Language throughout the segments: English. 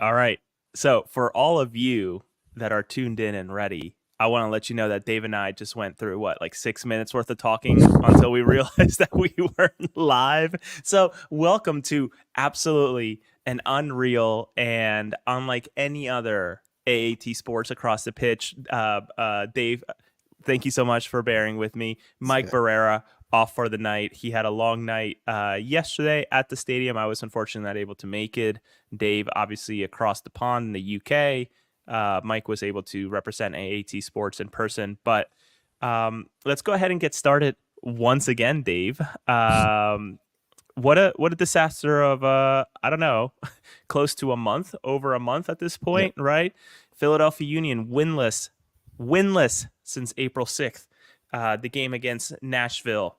All right. So for all of you that are tuned in and ready, I want to let you know that Dave and I just went through like 6 minutes worth of talking until we realized that we weren't live. So welcome to absolutely an unreal and unlike any other AAT sports across the pitch. Dave, thank you so much for bearing with me. Mike Barrera off for the night. He had a long night yesterday at the stadium. I was unfortunately not able to make it. Dave, obviously across the pond in the UK. Mike was able to represent AAT sports in person. But let's go ahead and get started once again, Dave. What a disaster of I don't know, close to a month, over a month at this point, right? Philadelphia Union winless since April 6th. The game against Nashville,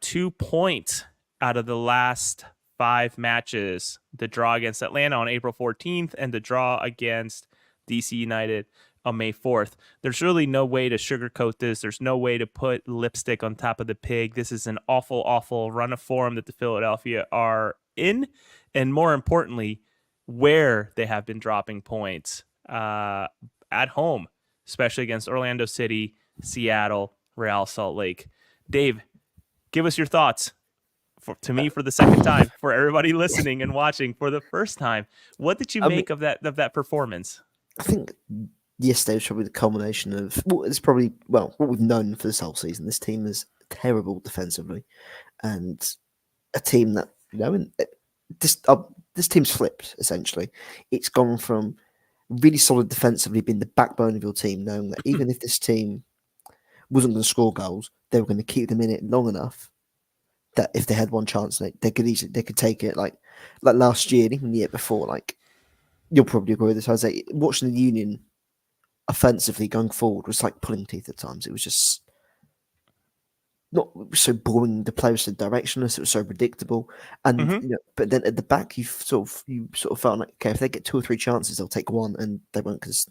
2 points out of the last 5 matches. The draw against Atlanta on April 14th and the draw against DC United on May 4th. There's really no way to sugarcoat this. There's no way to put lipstick on top of the pig. This is an awful, awful run of form that the Philadelphia are in. And more importantly, where they have been dropping points at home, especially against Orlando City, Seattle, Real Salt Lake. Dave, give us your thoughts. To me, for the second time, for everybody listening and watching for the first time, what did you make of that performance? I think yesterday was probably the culmination of what we've known for this whole season. This team is terrible defensively, and a team that this team's flipped essentially. It's gone from really solid defensively, being the backbone of your team, knowing that even if this team wasn't going to score goals, they were going to keep them in it long enough that if they had one chance, they could take it. Like last year and even the year before. Like, you'll probably agree with this, Jose. Watching the Union offensively going forward was like pulling teeth at times. It was just not so boring. The play was so directionless. It was so predictable. And but then at the back, you sort of felt like, okay, if they get 2 or 3 chances, they'll take one, and they won't, because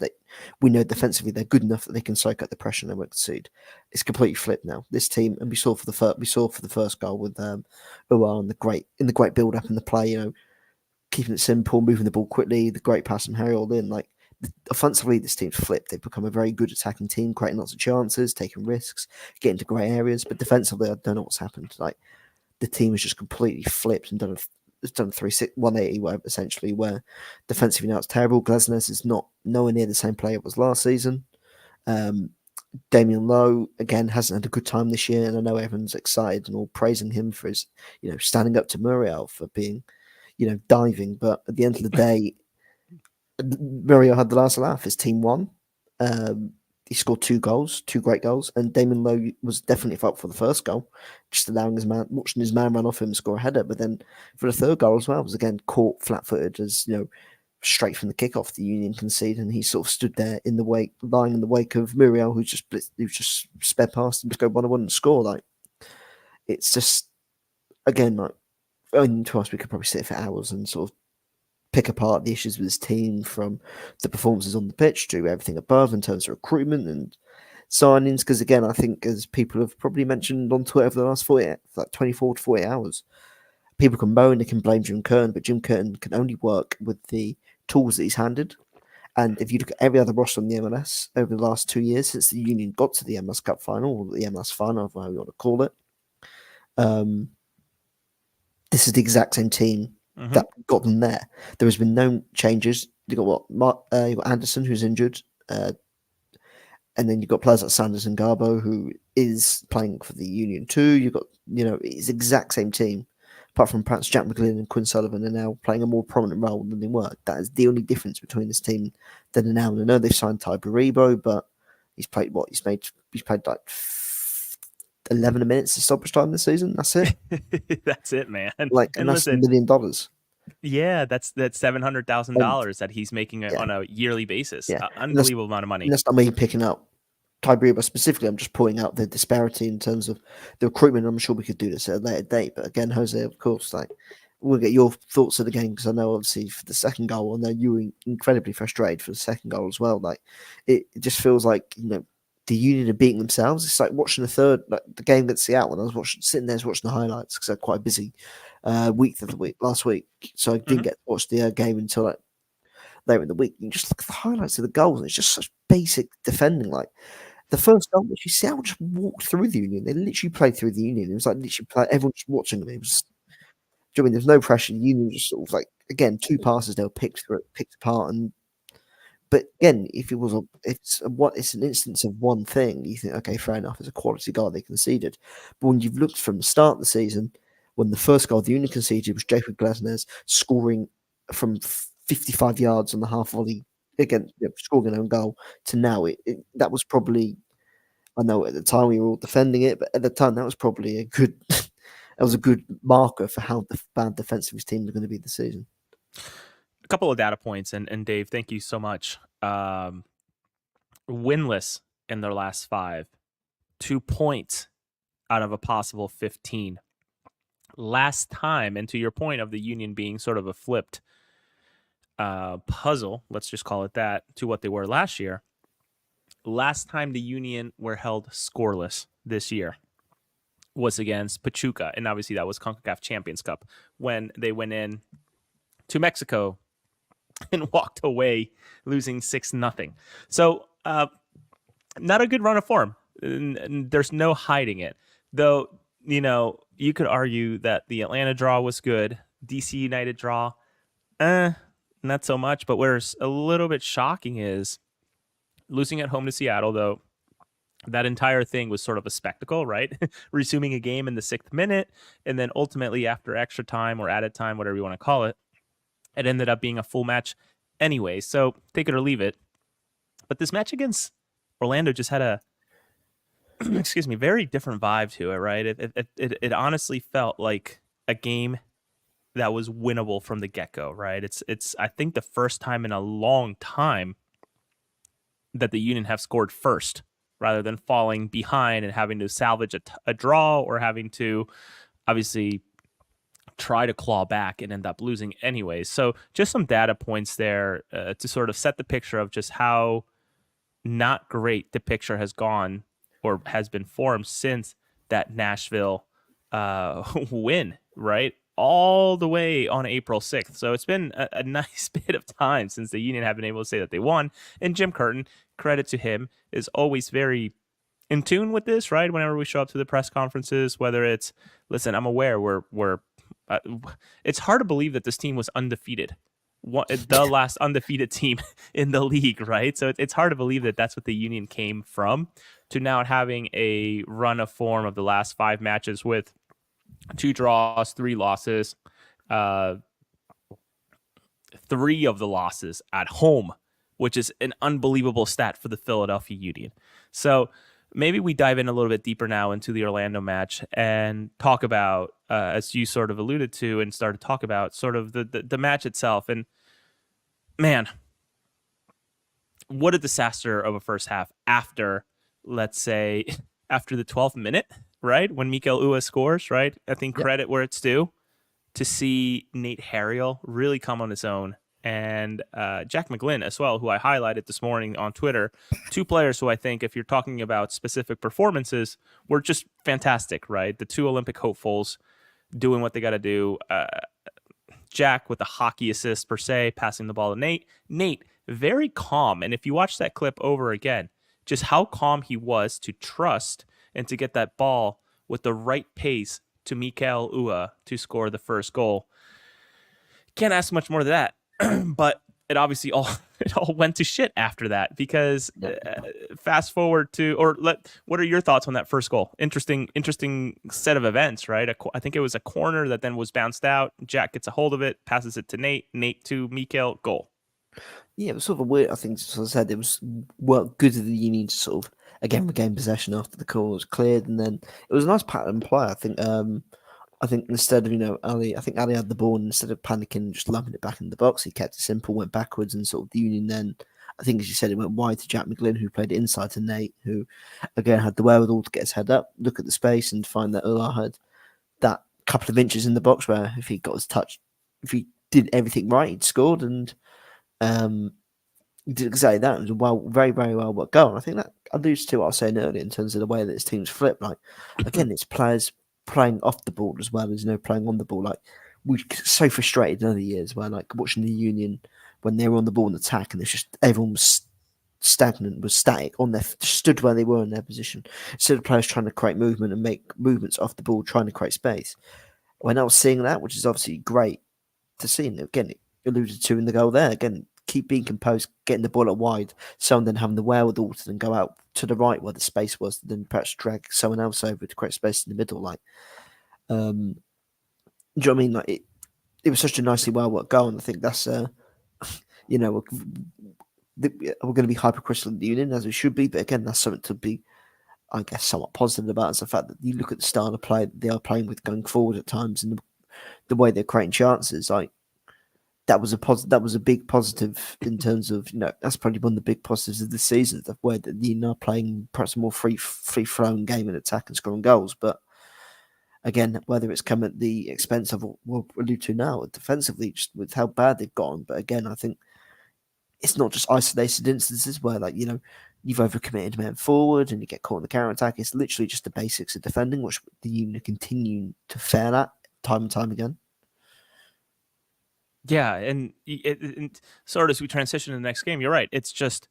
we know defensively they're good enough that they can soak up the pressure and they won't concede. It's completely flipped now. This team, and we saw for the first goal with Uar in the great build up in the play. Keeping it simple, moving the ball quickly, the great pass from Harry All-In. Like, offensively, this team's flipped. They've become a very good attacking team, creating lots of chances, taking risks, getting to grey areas. But defensively, I don't know what's happened. Like, the team has just completely flipped and done 180, essentially, where defensively now it's terrible. Glesnes is not nowhere near the same player it was last season. Damien Lowe, again, hasn't had a good time this year, and I know everyone's excited and all praising him for his, standing up to Muriel for being, diving. But at the end of the day, Muriel had the last laugh. His team won. He scored 2 goals, 2 great goals, and Damien Lowe was definitely up for the first goal, just watching his man run off him and score a header. But then for the third goal as well, was again caught flat-footed, as straight from the kickoff, the Union conceded, and he sort of stood there lying in the wake of Muriel, who just sped past him to go 1-1 and score. Like, it's just, again, like, to us, we could probably sit for hours and sort of pick apart the issues with his team, from the performances on the pitch to everything above in terms of recruitment and signings. Because again, I think, as people have probably mentioned on Twitter for the last 24 to 40 hours, people can moan, they can blame Jim Curtin, but Jim Curtin can only work with the tools that he's handed. And if you look at every other roster in the MLS over the last 2 years, since the Union got to the MLS Cup final, or the MLS final, however you want to call it, this is the exact same team that got them there. There has been no changes. You got you got Anderson, who's injured, and then you've got players like Sanders and Garbo, who is playing for the Union too. You've got, it's the exact same team, apart from perhaps Jack McGlynn and Quinn Sullivan are now playing a more prominent role than they were. That is the only difference between this team than now. And I know they've signed Ty Baribo, but he's played like 11 minutes of stoppage time this season. That's it. That's it, man. Like, and that's $1 million. Yeah, that's $700,000 that he's making on a yearly basis. Yeah. Unbelievable amount of money. And that's not me picking up Ty Baribo specifically. I'm just pointing out the disparity in terms of the recruitment. I'm sure we could do this at a later date. But again, Jose, of course, like, we'll get your thoughts of the game, because I know obviously for the second goal, I know you were incredibly frustrated for the second goal as well. Like, it just feels like, the Union are beating themselves. It's like watching the game against Seattle, and I was sitting there watching the highlights, because I had quite a busy week last week, so I didn't get to watch the game until like later in the week. You just look at the highlights of the goals, and it's just such basic defending. Like the first goal, which you see how just walked through the Union. They literally played through the Union. It was like literally everyone just watching them. It was, do you know what I mean? There's no pressure. The Union just sort of like, again, 2 passes they were picked apart, and but again, if it was it's an instance of one thing, you think, okay, fair enough, it's a quality goal they conceded. But when you've looked from the start of the season, when the first goal the Union conceded was Jacob Glesnes scoring from 55 yards on the half volley, again, scoring an own goal, to now, that was probably, I know at the time we were all defending it, but at the time that was probably a good that was a good marker for how bad defensive his team was going to be this season. A couple of data points, and Dave, thank you so much. Winless in their last 5, 2 points out of a possible 15. Last time, and to your point of the Union being sort of a flipped puzzle, let's just call it that, to what they were last year. Last time the Union were held scoreless this year was against Pachuca, and obviously that was CONCACAF Champions Cup, when they went in to Mexico and walked away losing 6-0. So not a good run of form. And there's no hiding it. Though, you could argue that the Atlanta draw was good. DC United draw, not so much. But where's a little bit shocking is losing at home to Seattle, though. That entire thing was sort of a spectacle, right? Resuming a game in the 6th minute, and then ultimately after extra time or added time, whatever you want to call it, it ended up being a full match anyway. So take it or leave it. But this match against Orlando just had a very different vibe to it, right? It honestly felt like a game that was winnable from the get-go, right? It's I think the first time in a long time that the Union have scored first rather than falling behind and having to salvage a draw or having to obviously try to claw back and end up losing anyways. So just some data points there to sort of set the picture of just how not great the picture has gone or has been formed since that Nashville win, right? All the way on April 6th. So it's been a nice bit of time since the Union have been able to say that they won. And Jim Curtin, credit to him, is always very in tune with this, right? Whenever we show up to the press conferences, whether it's, listen, I'm aware we're it's hard to believe that this team was undefeated. The last undefeated team in the league, right? So it's hard to believe that that's what the Union came from, to now having a run of form of the last 5 matches with 2 draws, 3 losses, 3 of the losses at home, which is an unbelievable stat for the Philadelphia Union. So maybe we dive in a little bit deeper now into the Orlando match and talk about, as you sort of alluded to and started to talk about, sort of the match itself. And man, what a disaster of a first half after, let's say, after the 12th minute, right? When Mikel Ua scores, right? I think credit where it's due to see Nate Harriel really come on his own. And Jack McGlynn as well, who I highlighted this morning on Twitter. 2 players who I think, if you're talking about specific performances, were just fantastic, right? The 2 Olympic hopefuls doing what they got to do. Jack with the hockey assist per se, passing the ball to Nate. Nate, very calm. And if you watch that clip over again, just how calm he was to trust and to get that ball with the right pace to Mikel Ua to score the first goal. Can't ask much more than that. But it obviously all went to shit after that, because fast forward to, what are your thoughts on that first goal? Interesting set of events, right? I think it was a corner that then was bounced out. Jack gets a hold of it, passes it to Nate to Mikel, goal. Yeah, it was sort of a weird, I think, as I said, it was good of the Union to sort of, again, regain possession after the call was cleared, and then it was a nice pattern play, I think. I think instead of, Ali had the ball, and instead of panicking and just lumping it back in the box, he kept it simple, went backwards, and sort of the Union then, I think as you said, it went wide to Jack McGlynn, who played it inside to Nate, who, again, had the wherewithal to get his head up, look at the space, and find that Ula had that couple of inches in the box where if he got his touch, if he did everything right, he'd scored, and he did exactly that. It was very, very well worked goal. And I think that alludes to what I was saying earlier in terms of the way that his team's flipped. Like, again, it's players playing off the ball as well as playing on the ball. Like, we're so frustrated in other years where, like, watching the Union when they were on the ball and attack, and it's just everyone was stagnant, was static on their stood where they were in their position instead of players trying to create movement and make movements off the ball, trying to create space. When I was seeing that, which is obviously great to see, and again, it alluded to in the goal there. Again, keep being composed, getting the ball out wide, someone then having the wherewithal to then go out to the right where the space was, then perhaps drag someone else over to create space in the middle. Like, do you know what I mean? Like it was such a nicely well worked goal, and I think that's you know, we're going to be hypercritical in the union as we should be, but again, that's something to be, I guess, somewhat positive about. Is the fact that you look at the style of play that they are playing with going forward at times, and the way they're creating chances. Like that was a big positive in terms of, you know, that's probably one of the big positives of the season, the way that you know playing perhaps a more free flowing game and attack and scoring goals, but. Again, whether it's come at the expense of what we'll allude to now, defensively, just with how bad they've gone. But again, I think it's not just isolated instances where, like, you know, you've overcommitted men forward and you get caught in the counter attack. It's literally just the basics of defending, which the unit continue to fail at time and time again. Yeah, and sort of as we transition to the next game, you're right. It's just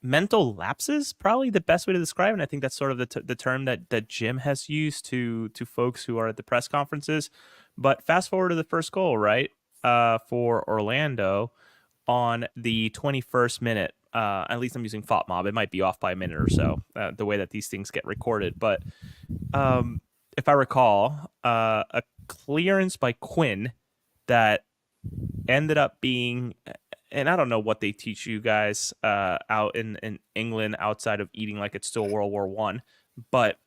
mental lapses, probably the best way to describe it. And I think that's sort of the term that Jim has used to folks who are at the press conferences. But fast forward to the first goal, right, for Orlando on the 21st minute. At least I'm using FOTMob. It might be off by a minute or so, the way that these things get recorded. But if I recall, a clearance by Quinn that ended up being, and I don't know what they teach you guys out in England outside of eating like it's still World War I. But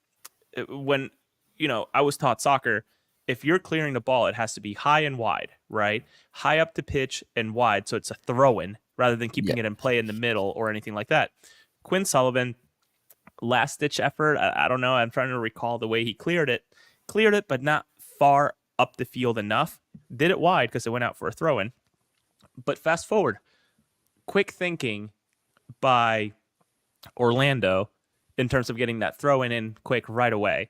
when, you know, I was taught soccer, if you're clearing the ball, it has to be high and wide, right? High up to pitch and wide, so it's a throw-in rather than keeping it in play in the middle or anything like that. Quinn Sullivan, last-ditch effort, I don't know. I'm trying to recall the way he cleared it, but not far up the field enough. Did it wide because it went out for a throw-in. But fast forward, quick thinking by Orlando in terms of getting that throw in quick right away.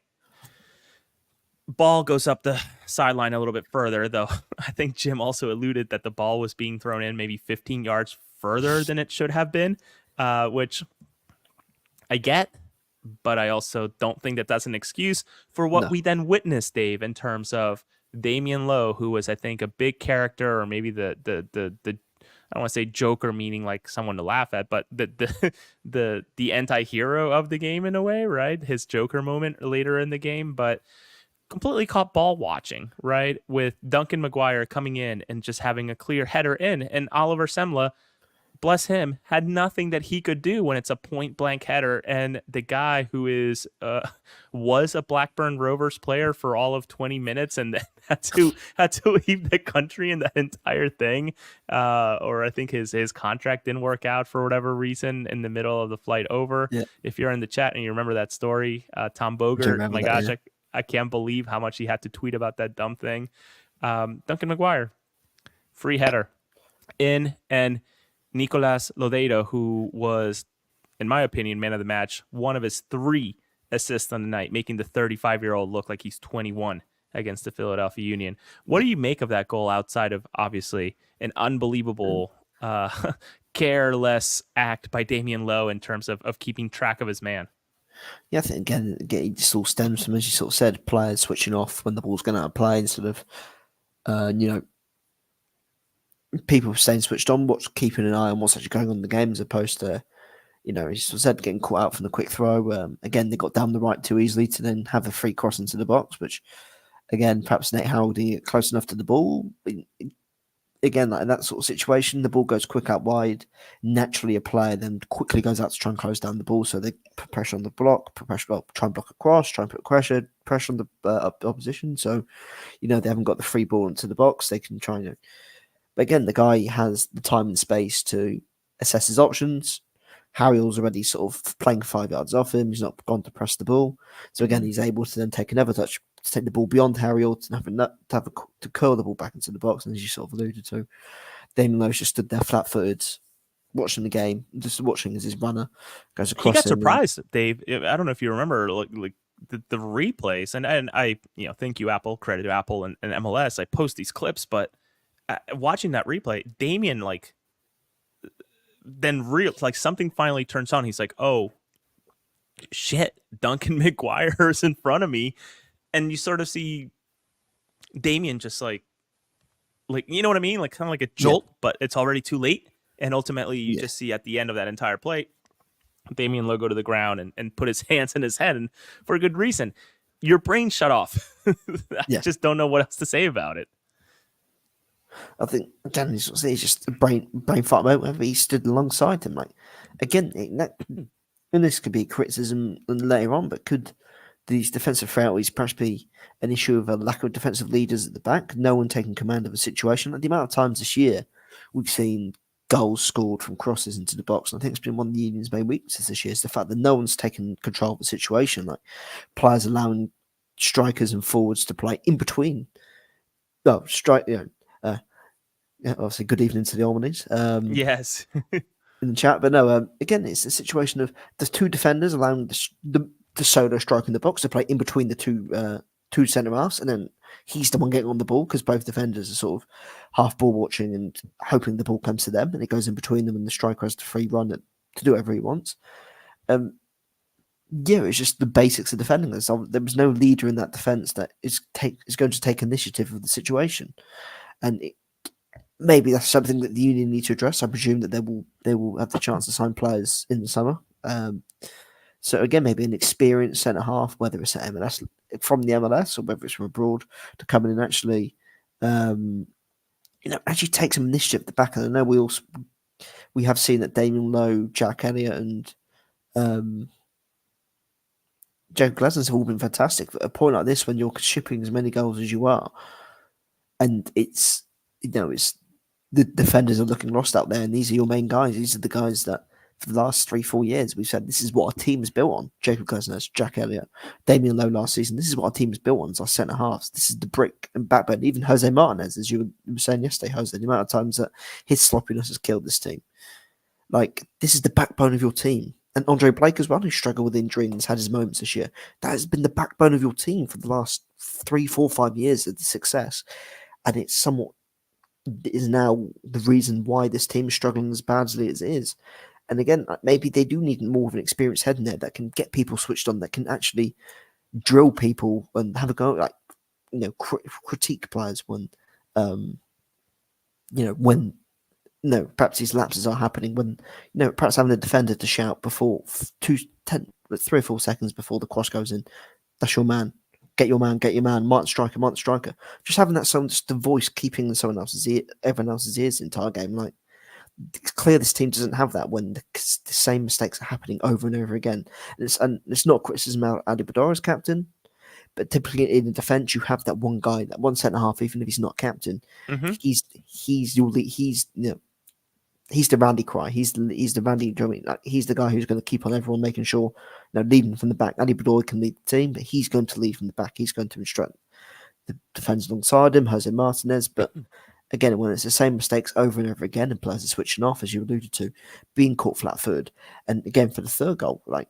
Ball goes up the sideline a little bit further, though I think Jim also alluded that the ball was being thrown in maybe 15 yards further than it should have been, which I get, but I also don't think that that's an excuse for what we then witnessed, Dave, in terms of Damian Lowe, who was, I think, a big character, or maybe the I don't want to say joker, meaning like someone to laugh at, but the anti-hero of the game in a way, right? His joker moment later in the game, but completely caught ball watching, right? With Duncan McGuire coming in and just having a clear header in, and Oliver Semla, bless him, had nothing that he could do when it's a point blank header. And the guy who is was a Blackburn Rovers player for all of 20 minutes and then had to leave the country in that entire thing. Or I think his contract didn't work out for whatever reason in the middle of the flight over. Yeah. If you're in the chat and you remember that story, Tom Bogert, my gosh, yeah. I can't believe how much he had to tweet about that dumb thing. Duncan McGuire, free header in, and Nicolas Lodeiro, who was, in my opinion, man of the match, one of his 3 assists on the night, making the 35-year-old look like he's 21 against the Philadelphia Union. What do you make of that goal outside of, obviously, an unbelievable, careless act by Damian Lowe in terms of keeping track of his man? Yeah, I think, again, it just all stems from, as you sort of said, players switching off when the ball's going out of play and sort of, people staying switched on, keeping an eye on what's actually going on in the game, as opposed to, as you said, getting caught out from the quick throw. Again, they got down the right too easily to then have a free cross into the box, which, again, perhaps Nate Haraldy close enough to the ball. Again, like in that sort of situation, the ball goes quick out wide. Naturally, a player then quickly goes out to try and close down the ball. So they put pressure on the block, try and block across, try and put pressure on the opposition. So, they haven't got the free ball into the box. They can try and. But again, the guy has the time and space to assess his options. Harry's already sort of playing 5 yards off him. He's not gone to press the ball. So again, he's able to then take another touch to take the ball beyond Harry to curl the ball back into the box. And as you sort of alluded to, Damon Lowe's just stood there flat-footed, watching the game, just watching as his runner goes across. He got surprised, Dave. I don't know if you remember, like the replays, and I thank you, Apple, credit to Apple and MLS. I post these clips, but watching that replay, Damien, like, then like something finally turns on. He's like, oh shit, Duncan McGuire's in front of me. And you sort of see Damien just like you know what I mean? Like kind of like a Yeah, jolt, but it's already too late. And ultimately you yeah. just see at the end of that entire play, Damien Lowe go to the ground and put his hands in his head, and for a good reason. Your brain shut off. I Yeah. just don't know what else to say about it. I think again, he's just a brain fart moment. Whenever he stood alongside him, like again, and this could be criticism later on, but could these defensive frailties perhaps be an issue of a lack of defensive leaders at the back? No one taking command of a situation. Like the amount of times this year we've seen goals scored from crosses into the box, and I think it's been one of the Union's main weaknesses this year is the fact that no one's taken control of the situation. Like players allowing strikers and forwards to play in between. No, strike. Yeah, obviously, good evening to the Almanies Yes. in the chat. But no, again, it's a situation of the two defenders allowing the solo strike in the box to play in between the two centre halves, and then he's the one getting on the ball because both defenders are sort of half ball watching and hoping the ball comes to them, and it goes in between them, and the striker has the free run to do whatever he wants. Yeah, it's just the basics of defending. There was no leader in that defence that is going to take initiative of the situation, and maybe that's something that the Union need to address. I presume that they will have the chance to sign players in the summer. So again, maybe an experienced centre half, whether it's at MLS from the MLS or whether it's from abroad, to come in and actually, actually take some initiative at the back. And I know we have seen that Damien Lowe, Jack Elliott, and Jacob Glasner have all been fantastic. But at a point like this, when you're shipping as many goals as you are, and it's the defenders are looking lost out there, and these are your main guys. These are the guys that for the last 3-4 years we've said this is what our team is built on. Jacob Glasner, Jack Elliott, Damien Lowe last season. This is what our team is built on. It's our centre halves. This is the brick and backbone. Even Jose Martinez, as you were saying yesterday, Jose, the amount of times that his sloppiness has killed this team. Like, this is the backbone of your team. And Andre Blake as well, who struggled with injury and has had his moments this year. That has been the backbone of your team for the last 3, 4, 5 years of the success. And it's somewhat is now the reason why this team is struggling as badly as it is. And again, maybe they do need more of an experienced head in there that can get people switched on, that can actually drill people and have a go, like, critique players when, perhaps these lapses are happening, when, perhaps having a defender to shout before 3 or 4 seconds before the cross goes in, that's your man. Get your man, Martin Striker. Just having that someone, just the voice keeping everyone else's ears the entire game. Like, it's clear this team doesn't have that when the same mistakes are happening over and over again. And it's not criticism of Debora as captain, but typically in the defence, you have that one guy, that one centre half, even if he's not captain. Mm-hmm. He's your lead. He's the Randy Cry. He's the Randy. He's the guy who's going to keep on everyone, making sure, leading from the back. Andy Bedoya can lead the team, but he's going to lead from the back. He's going to instruct the defenders alongside him, Jose Martinez. But again, when it's the same mistakes over and over again, and players are switching off, as you alluded to, being caught flat-footed, and again for the third goal, like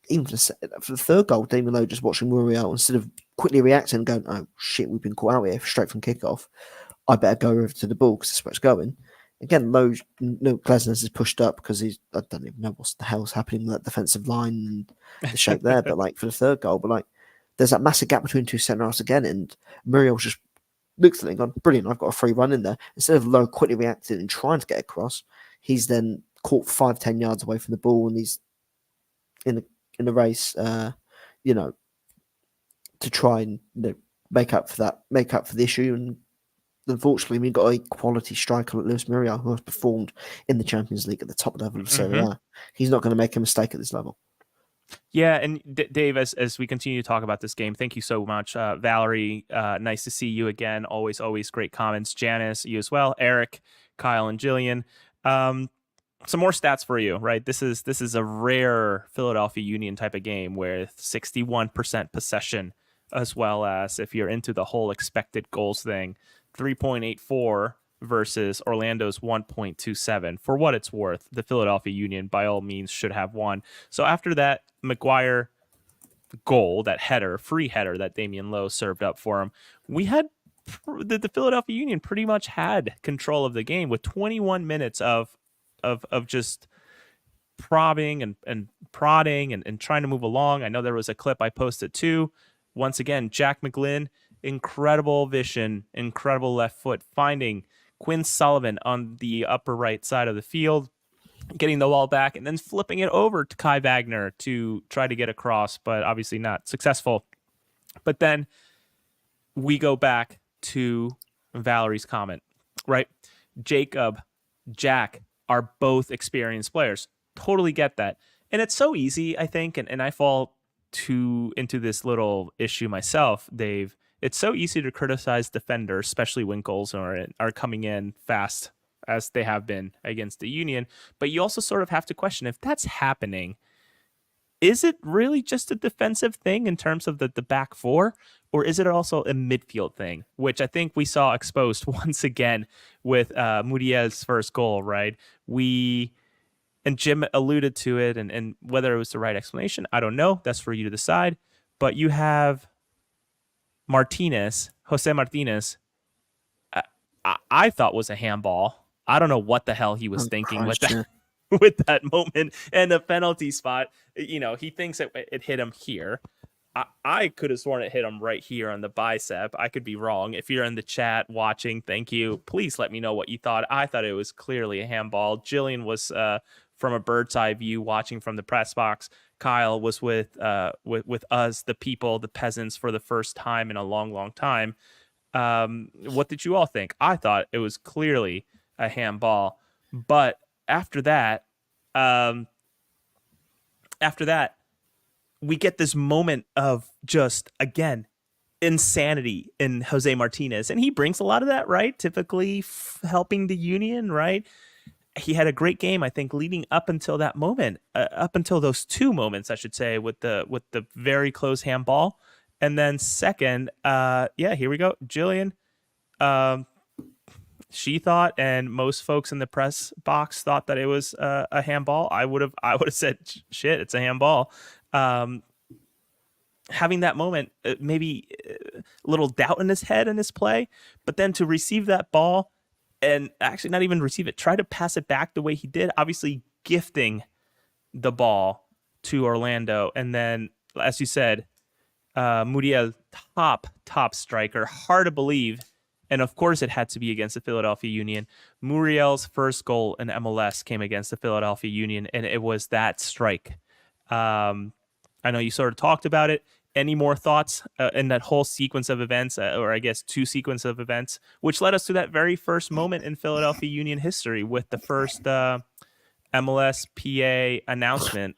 even for the third goal, Damien Lowe just watching Muriel, instead of quickly reacting and going, "Oh shit, we've been caught out here," straight from kickoff, I better go over to the ball because that's where it's going. Again, Glasner is pushed up because I don't even know what the hell's happening with that defensive line and the shape there. But like for the third goal, there's that massive gap between two centre halves again, and Muriel's just looks at it and gone, brilliant, I've got a free run in there. Instead of Lowe quickly reacting and trying to get across, he's then caught 5-10 yards away from the ball, and he's in the race, to try and make up for the issue. And unfortunately, we got a quality striker like Luis Muriel, who has performed in the Champions League at the top level of Serie A. He's not going to make a mistake at this level. Yeah, and Dave, as we continue to talk about this game, thank you so much. Valerie, nice to see you again. Always great comments. Janice, you as well. Eric, Kyle, and Jillian. Some more stats for you, right? This is a rare Philadelphia Union type of game with 61% possession, as well as, if you're into the whole expected goals thing, 3.84 versus Orlando's 1.27. For what it's worth, the Philadelphia Union, by all means, should have won. So after that McGuire goal, that free header that Damien Lowe served up for him, we had the Philadelphia Union pretty much had control of the game with 21 minutes of of just prodding and prodding and trying to move along. I know there was a clip I posted too. Once again, Jack McGlynn, incredible vision, incredible left foot, finding Quinn Sullivan on the upper right side of the field, getting the ball back, and then flipping it over to Kai Wagner to try to get across, but obviously not successful. But then we go back to Valerie's comment, right? Jacob, Jack are both experienced players. Totally get that. And it's so easy, I think, and I fall into this little issue myself, Dave. It's so easy to criticize defenders, especially when goals are coming in fast as they have been against the Union. But you also sort of have to question, if that's happening, is it really just a defensive thing in terms of the back four, or is it also a midfield thing, which I think we saw exposed once again with Muriel's first goal, right? And Jim alluded to it, and whether it was the right explanation, I don't know. That's for you to decide. But you have Jose Martinez, I thought was a handball. I don't know what the hell he was thinking with that. With that moment and the penalty spot, he thinks it hit him here. I could have sworn it hit him right here on the bicep. I could be wrong. If you're in the chat watching, thank you. Please let me know what you thought. I thought it was clearly a handball. Jillian was from a bird's eye view watching from the press box. Kyle was with us, the people, the peasants, for the first time in a long, long time. What did you all think? I thought it was clearly a handball, but after that, we get this moment of just, again, insanity in Jose Martinez. And he brings a lot of that, right? Typically helping the Union, right? He had a great game, I think, leading up until that moment, up until those two moments, I should say, with the very close handball. And then second, here we go. Jillian, she thought, and most folks in the press box thought, that it was a handball. I would have said, shit, it's a handball. Having that moment, maybe a little doubt in his head in his play, but then to receive that ball and actually not even receive it, try to pass it back the way he did, obviously gifting the ball to Orlando. And then, as you said, Muriel, top striker, hard to believe. And of course, it had to be against the Philadelphia Union. Muriel's first goal in MLS came against the Philadelphia Union, and it was that strike. I know you sort of talked about it. Any more thoughts in that whole sequence of events, or I guess two sequence of events, which led us to that very first moment in Philadelphia Union history with the first MLS PA announcement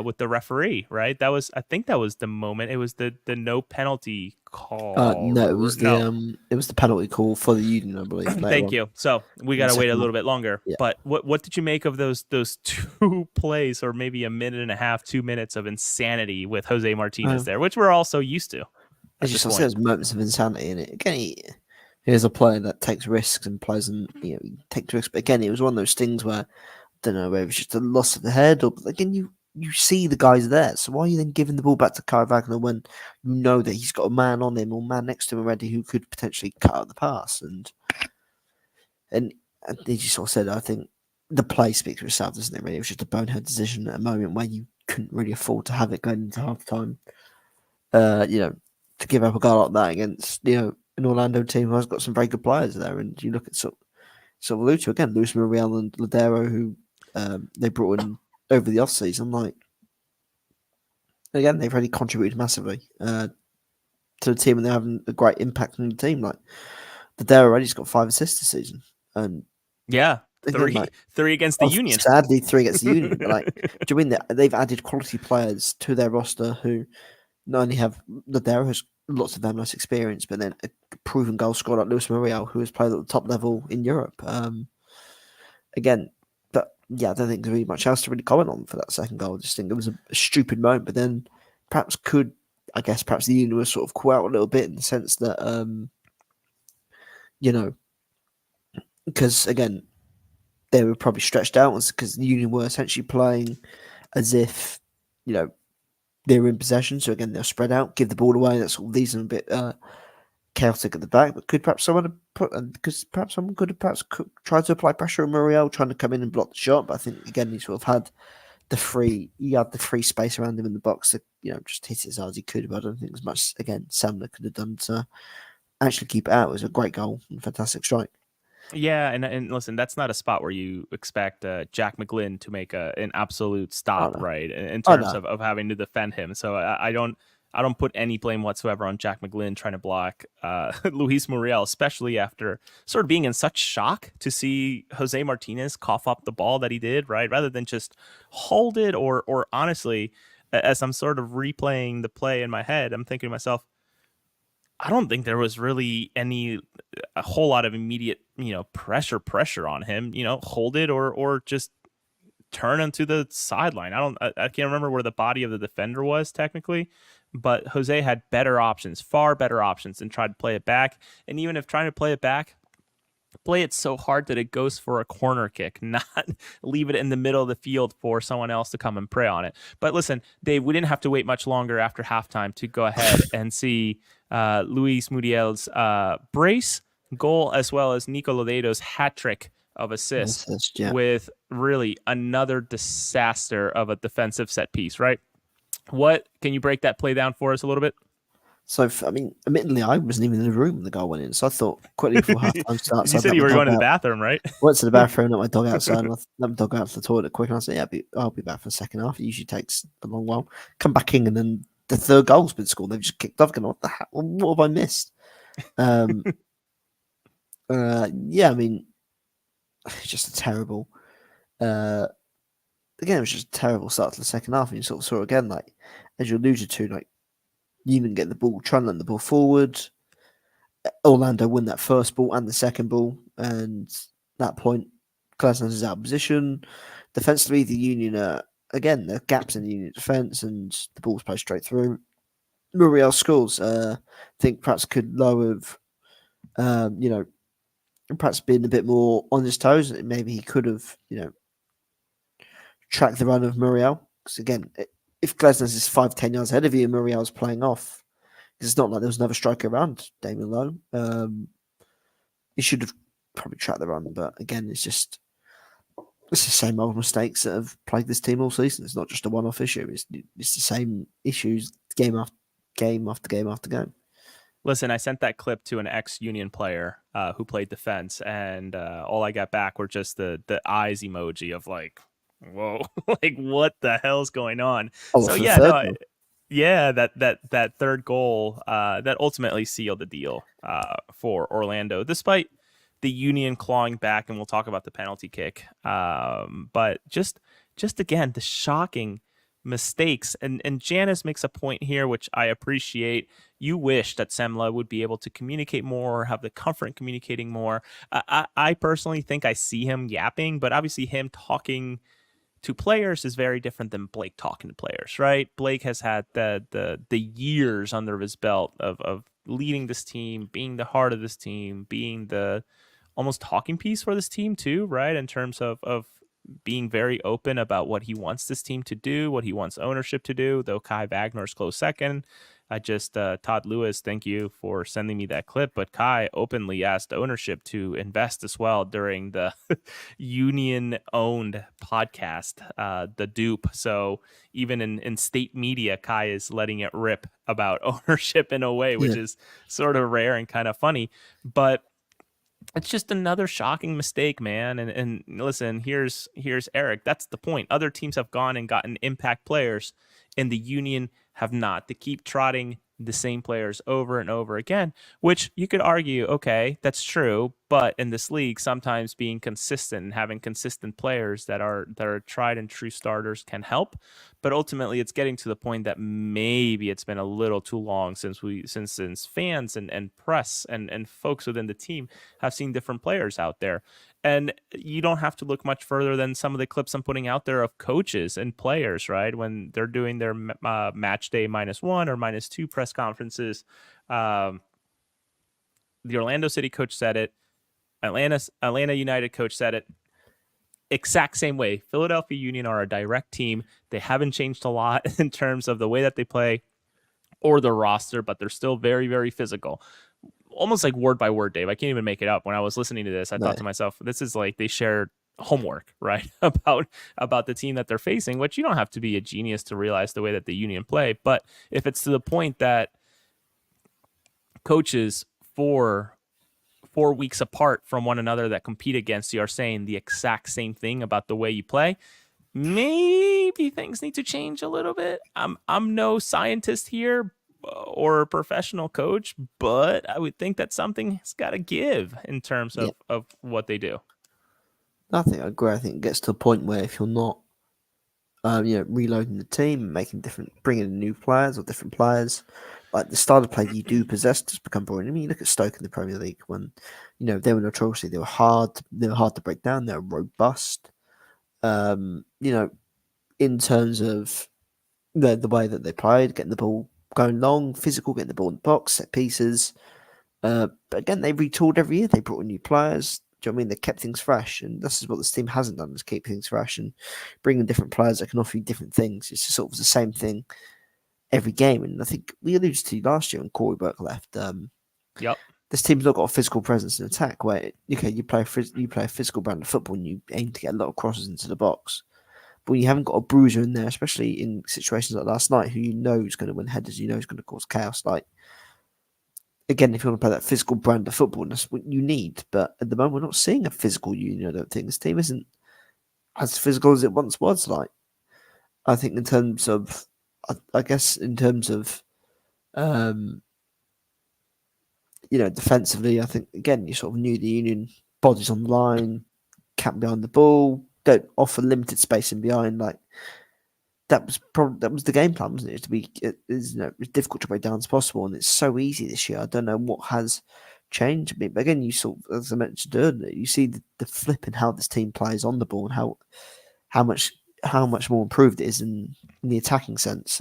with the referee, right? I think that was the moment. It was the no penalty call. No, it was the penalty call for the Union, I believe. Thank you. So we got to wait a little bit longer. Yeah. But what did you make of those two plays, or maybe a minute and a half, 2 minutes of insanity with Jose Martinez there, which we're all so used to? As you said, there's moments of insanity in it. Again, here's a player that takes risks and plays, and takes risks. But again, it was one of those things where, I don't know whether it's just a loss of the head, or again, you see the guys there. So why are you then giving the ball back to Kai Wagner when you know that he's got a man on him or man next to him already who could potentially cut out the pass? And as you sort of said, I think the play speaks for itself, doesn't it? Really, it was just a bonehead decision at a moment where you couldn't really afford to have it going into half time. To give up a goal like that against an Orlando team who has got some very good players there, and you look at sort of Lucho again, Luis Muriel and Ladero, who they brought in over the off-season. Like, again, they've really contributed massively to the team, and they're having a great impact on the team. Like, Ladero already's got 5 assists this season, and three against the Union. Sadly, 3 against the Union. But do you mean that they've added quality players to their roster who not only have Ladero, has lots of MLS experience, but then a proven goal scorer like Luis Muriel, who has played at the top level in Europe. Again, but yeah, I don't think there's really much else to really comment on for that second goal. I just think it was a stupid moment, but then perhaps the Union was sort of caught out a little bit in the sense that, because again, they were probably stretched out because the Union were essentially playing as if, they were in possession. So again, they'll spread out, give the ball away. That's all. These are a bit chaotic at the back, but could perhaps someone have tried to apply pressure on Muriel, trying to come in and block the shot. But I think again he sort of had the free space around him in the box to just hit it as hard as he could. But I don't think as much again Samler could have done to actually keep it out. It was a great goal and fantastic strike. Yeah, and listen, that's not a spot where you expect Jack McGlynn to make an absolute stop, right? In terms of having to defend him. So I don't put any blame whatsoever on Jack McGlynn trying to block Luis Muriel, especially after sort of being in such shock to see Jose Martinez cough up the ball that he did, right? Rather than just hold it or honestly, as I'm sort of replaying the play in my head, I'm thinking to myself, I don't think there was really a whole lot of immediate, pressure on him, hold it or just turn him to the sideline. I can't remember where the body of the defender was technically, but Jose had far better options than try to play it back. And even if trying to play it back, play it so hard that it goes for a corner kick, not leave it in the middle of the field for someone else to come and prey on it. But listen, Dave, we didn't have to wait much longer after halftime to go ahead and see Luis Muriel's brace goal as well as Nico Lodeido's hat trick of assists with really another disaster of a defensive set piece, right? What can you break that play down for us a little bit? So, I mean, admittedly, I wasn't even in the room when the goal went in. So I thought quickly before halftime starts. You said you were going to the bathroom, right? Went to the bathroom, let my dog outside, and let my dog out to the toilet quick. And I said, "Yeah, I'll be back for the second half." It usually takes a long while. Come back in, and then the third goal's been scored. They've just kicked off. Going, what the hell? What have I missed? Yeah, I mean, it's just a terrible. Again, it was just a terrible start to the second half, and you sort of saw again, like as you alluded to, like Union get the ball, trying to let the ball forward. Orlando win that first ball and the second ball, and at that point, Glasnost is out of position. Defensively, the Union again, there are gaps in the Union defense, and the ball's played straight through. Muriel scores. I think perhaps could low have, perhaps been a bit more on his toes. Maybe he could have, tracked the run of Muriel. Because again, if Glasnost is 5-10 yards ahead of you and Muriel's playing off, because it's not like there was another striker around Damien Lowe. He should have probably tracked the run, but again, it's the same old mistakes that have plagued this team all season. It's not just a one-off issue. It's the same issues game after game after game after game. Listen, I sent that clip to an ex-Union player who played defense, and all I got back were just the eyes emoji of like, whoa, like what the hell's going on? So yeah, that third goal that ultimately sealed the deal for Orlando, despite the Union clawing back, and we'll talk about the penalty kick. But just again, the shocking mistakes. And Janice makes a point here, which I appreciate. You wish that Semla would be able to communicate more, have the comfort in communicating more. I personally think I see him yapping, but obviously him talking to players is very different than Blake talking to players, right? Blake has had the years under his belt of leading this team, being the heart of this team, being the almost talking piece for this team too, right? In terms of being very open about what he wants this team to do, what he wants ownership to do, though Kai Wagner's close second. Todd Lewis, thank you for sending me that clip, but Kai openly asked ownership to invest as well during the Union-owned podcast, the Doop. So even in state media, Kai is letting it rip about ownership in a way, which is sort of rare and kind of funny. But it's just another shocking mistake, man. And listen, here's Eric. That's the point. Other teams have gone and gotten impact players, and the Union have not. They keep trotting the same players over and over again, which you could argue, okay, that's true. But in this league, sometimes being consistent and having consistent players that are tried and true starters can help. But ultimately, it's getting to the point that maybe it's been a little too long since fans and press and folks within the team have seen different players out there. And you don't have to look much further than some of the clips I'm putting out there of coaches and players, right? When they're doing their match day -1 or -2 press conferences. The Orlando City coach said it. Atlanta United coach said it. Exact same way. Philadelphia Union are a direct team. They haven't changed a lot in terms of the way that they play or the roster, but they're still very, very physical. almost like word by word, Dave. I can't even make it up. When I was listening to this, I No, thought to myself, this is like they shared homework, right? About the team that they're facing, which you don't have to be a genius to realize the way that the Union play. But if it's to the point that coaches for 4 weeks apart from one another that compete against you are saying the exact same thing about the way you play, maybe things need to change a little bit. I'm no scientist here or a professional coach, but I would think that something has got to give in terms yeah, of what they do. I think I agree. I think it gets to a point where if you're not, reloading the team, making bringing in new players or different players, like the style of play you do possess does become boring. I mean, you look at Stoke in the Premier League when, they were notoriously they were hard to break down. They were robust. Um, you know, in terms of the way that they played, getting the ball going long, physical, getting the ball in the box, set pieces. But again, they retooled every year. They brought in new players. Do you know what I mean? They kept things fresh, and this is what this team hasn't done: is keep things fresh and bring in different players that can offer you different things. It's just sort of the same thing every game. And I think we alluded to last year when Corey Burke left. Yep. This team's not got a physical presence in attack. Where okay, you play a physical brand of football, and you aim to get a lot of crosses into the box. But when you haven't got a bruiser in there, especially in situations like last night, who you know is going to win headers, you know is going to cause chaos. Like again, if you want to play that physical brand of football, that's what you need. But at the moment, we're not seeing a physical Union. I don't think this team isn't as physical as it once was. Like I think in terms of, I guess in terms of, um, defensively, I think again you sort of knew the Union bodies on the line, camp behind the ball, don't offer limited space in behind. Like that was the game plan, wasn't it? It's difficult to break down as possible, and it's so easy this year. I don't know what has changed a bit, but again, you sort of, as I mentioned earlier, you see the flip in how this team plays on the ball and how much how much more improved it is in the attacking sense.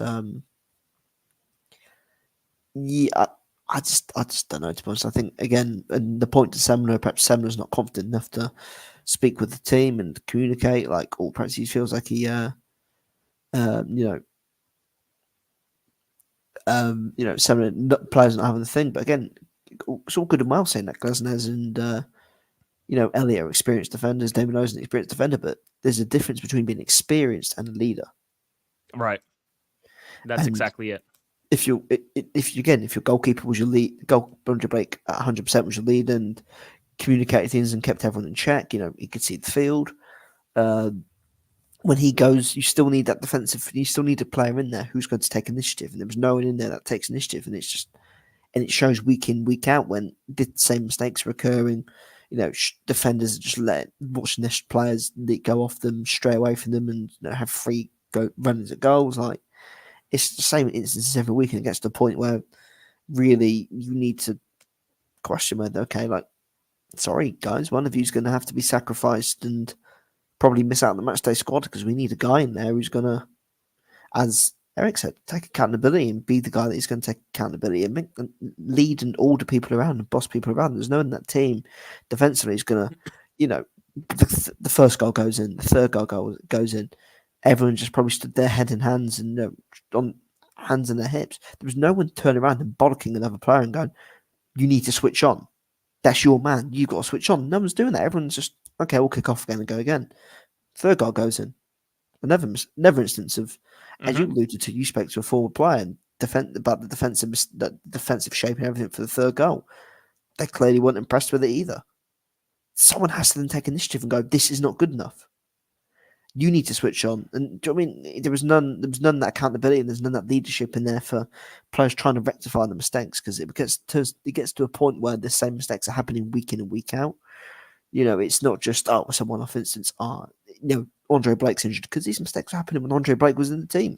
Yeah, I just don't know, to be honest. I think again, and the point to Semler, perhaps Semler's not confident enough to speak with the team and communicate. Like, or perhaps he feels like he, you know, Semler players not having the thing. But again, it's all good and well saying that Glaznes and Elliot are experienced defenders. Damon O's an experienced defender, but there's a difference between being experienced and a leader. Right. That's And exactly it. if your goalkeeper was your lead, goal Andre Blake at 100% was your lead and communicated things and kept everyone in check. He could see the field. Uh, when he goes, you still need that defensive. You still need a player in there who's going to take initiative, and there was no one in there that takes initiative, and it shows week in week out when the same mistakes are occurring. Defenders are just watching their players go off them, stray away from them, and have free runnings at goals. Like it's the same instances every week, and it gets to the point where really you need to question whether okay, sorry guys, one of you's going to have to be sacrificed and probably miss out on the matchday squad because we need a guy in there who's going to, as Eric said, take accountability and be the guy that is going to take accountability and lead and order people around and boss people around. There's no one in that team defensively is going to, the first goal goes in, the third goal goes in. Everyone just probably stood there head in hands and on hands in their hips. There was no one turning around and bollocking another player and going, you need to switch on. That's your man. You've got to switch on. No one's doing that. Everyone's just, okay, we'll kick off again and go again. Third goal goes in. Another instance of, as you alluded to, you spoke to a forward player and about the defensive shape and everything for the third goal. They clearly weren't impressed with it either. Someone has to then take initiative and go, this is not good enough. You need to switch on. And do you know what I mean? There was none of that accountability and there's none of that leadership in there for players trying to rectify the mistakes because it gets to a point where the same mistakes are happening week in and week out. It's not just, it's a one-off instance. Andre Blake's injured because these mistakes were happening when Andre Blake was in the team.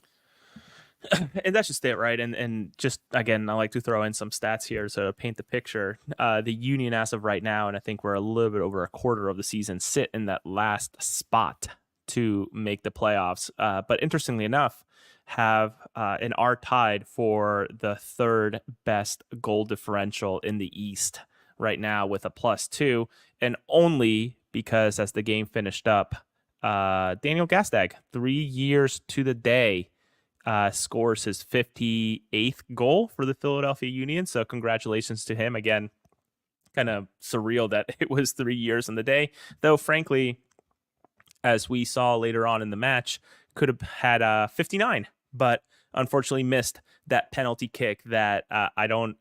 And that's just it, right? And just again, I like to throw in some stats here to paint the picture. The Union, as of right now, and I think we're a little bit over a quarter of the season, sit in that last spot to make the playoffs. But interestingly enough, have and are tied for the third best goal differential in the East right now with a +2, and only because as the game finished up, Daniel Gastag, 3 years to the day, scores his 58th goal for the Philadelphia Union. So congratulations to him. Again, kind of surreal that it was 3 years in the day, though frankly, as we saw later on in the match, could have had 59, but unfortunately missed that penalty kick that I don't.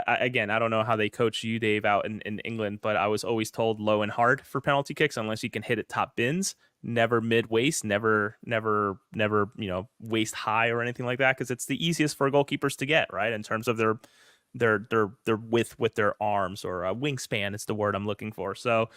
Again, I don't know how they coach you, Dave, out in England, but I was always told low and hard for penalty kicks unless you can hit it top bins, never mid waist, never, waist high or anything like that, because it's the easiest for goalkeepers to get, right? In terms of their width with their arms, or a wingspan is the word I'm looking for. So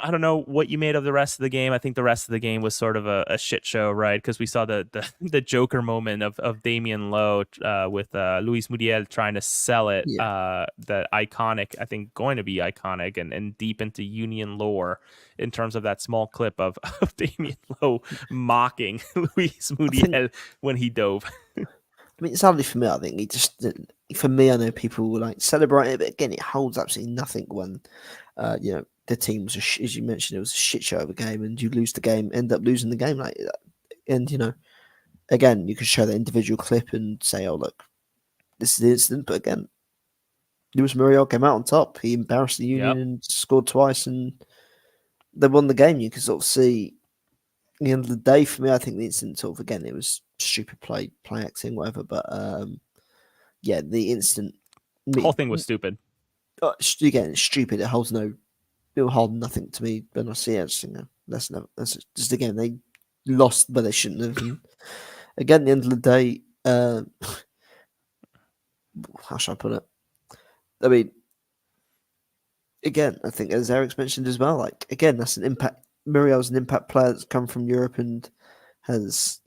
I don't know what you made of the rest of the game. I think the rest of the game was sort of a shit show, right? Because we saw the Joker moment of Damian Lowe with Luis Muriel trying to sell it, Yeah. the iconic, I think going to be iconic and deep into Union lore in terms of that small clip of Damian Lowe mocking Luis Muriel when he dove. I mean, it's hardly for me. I think for me, I know people will like celebrate it, but again, it holds absolutely nothing when, the team was, as you mentioned, it was a shit show of a game, and you lose the game, end up losing the game like that. And again, you can show the individual clip and say, "Oh, look, this is the incident." But again, Luis Muriel came out on top. He embarrassed the Union Yep. and scored twice, and they won the game. You can sort of see. At the end of the day, for me, I think the incident sort of again, it was stupid play acting, whatever. But the incident, The whole thing was stupid. Again, it's stupid. It'll hold nothing to me when I see it. That's just again, they lost, but they shouldn't have. And again, at the end of the day, how should I put it? I mean, again, I think as Eric's mentioned as well, like again, that's an impact. Muriel's an impact player that's come from Europe and has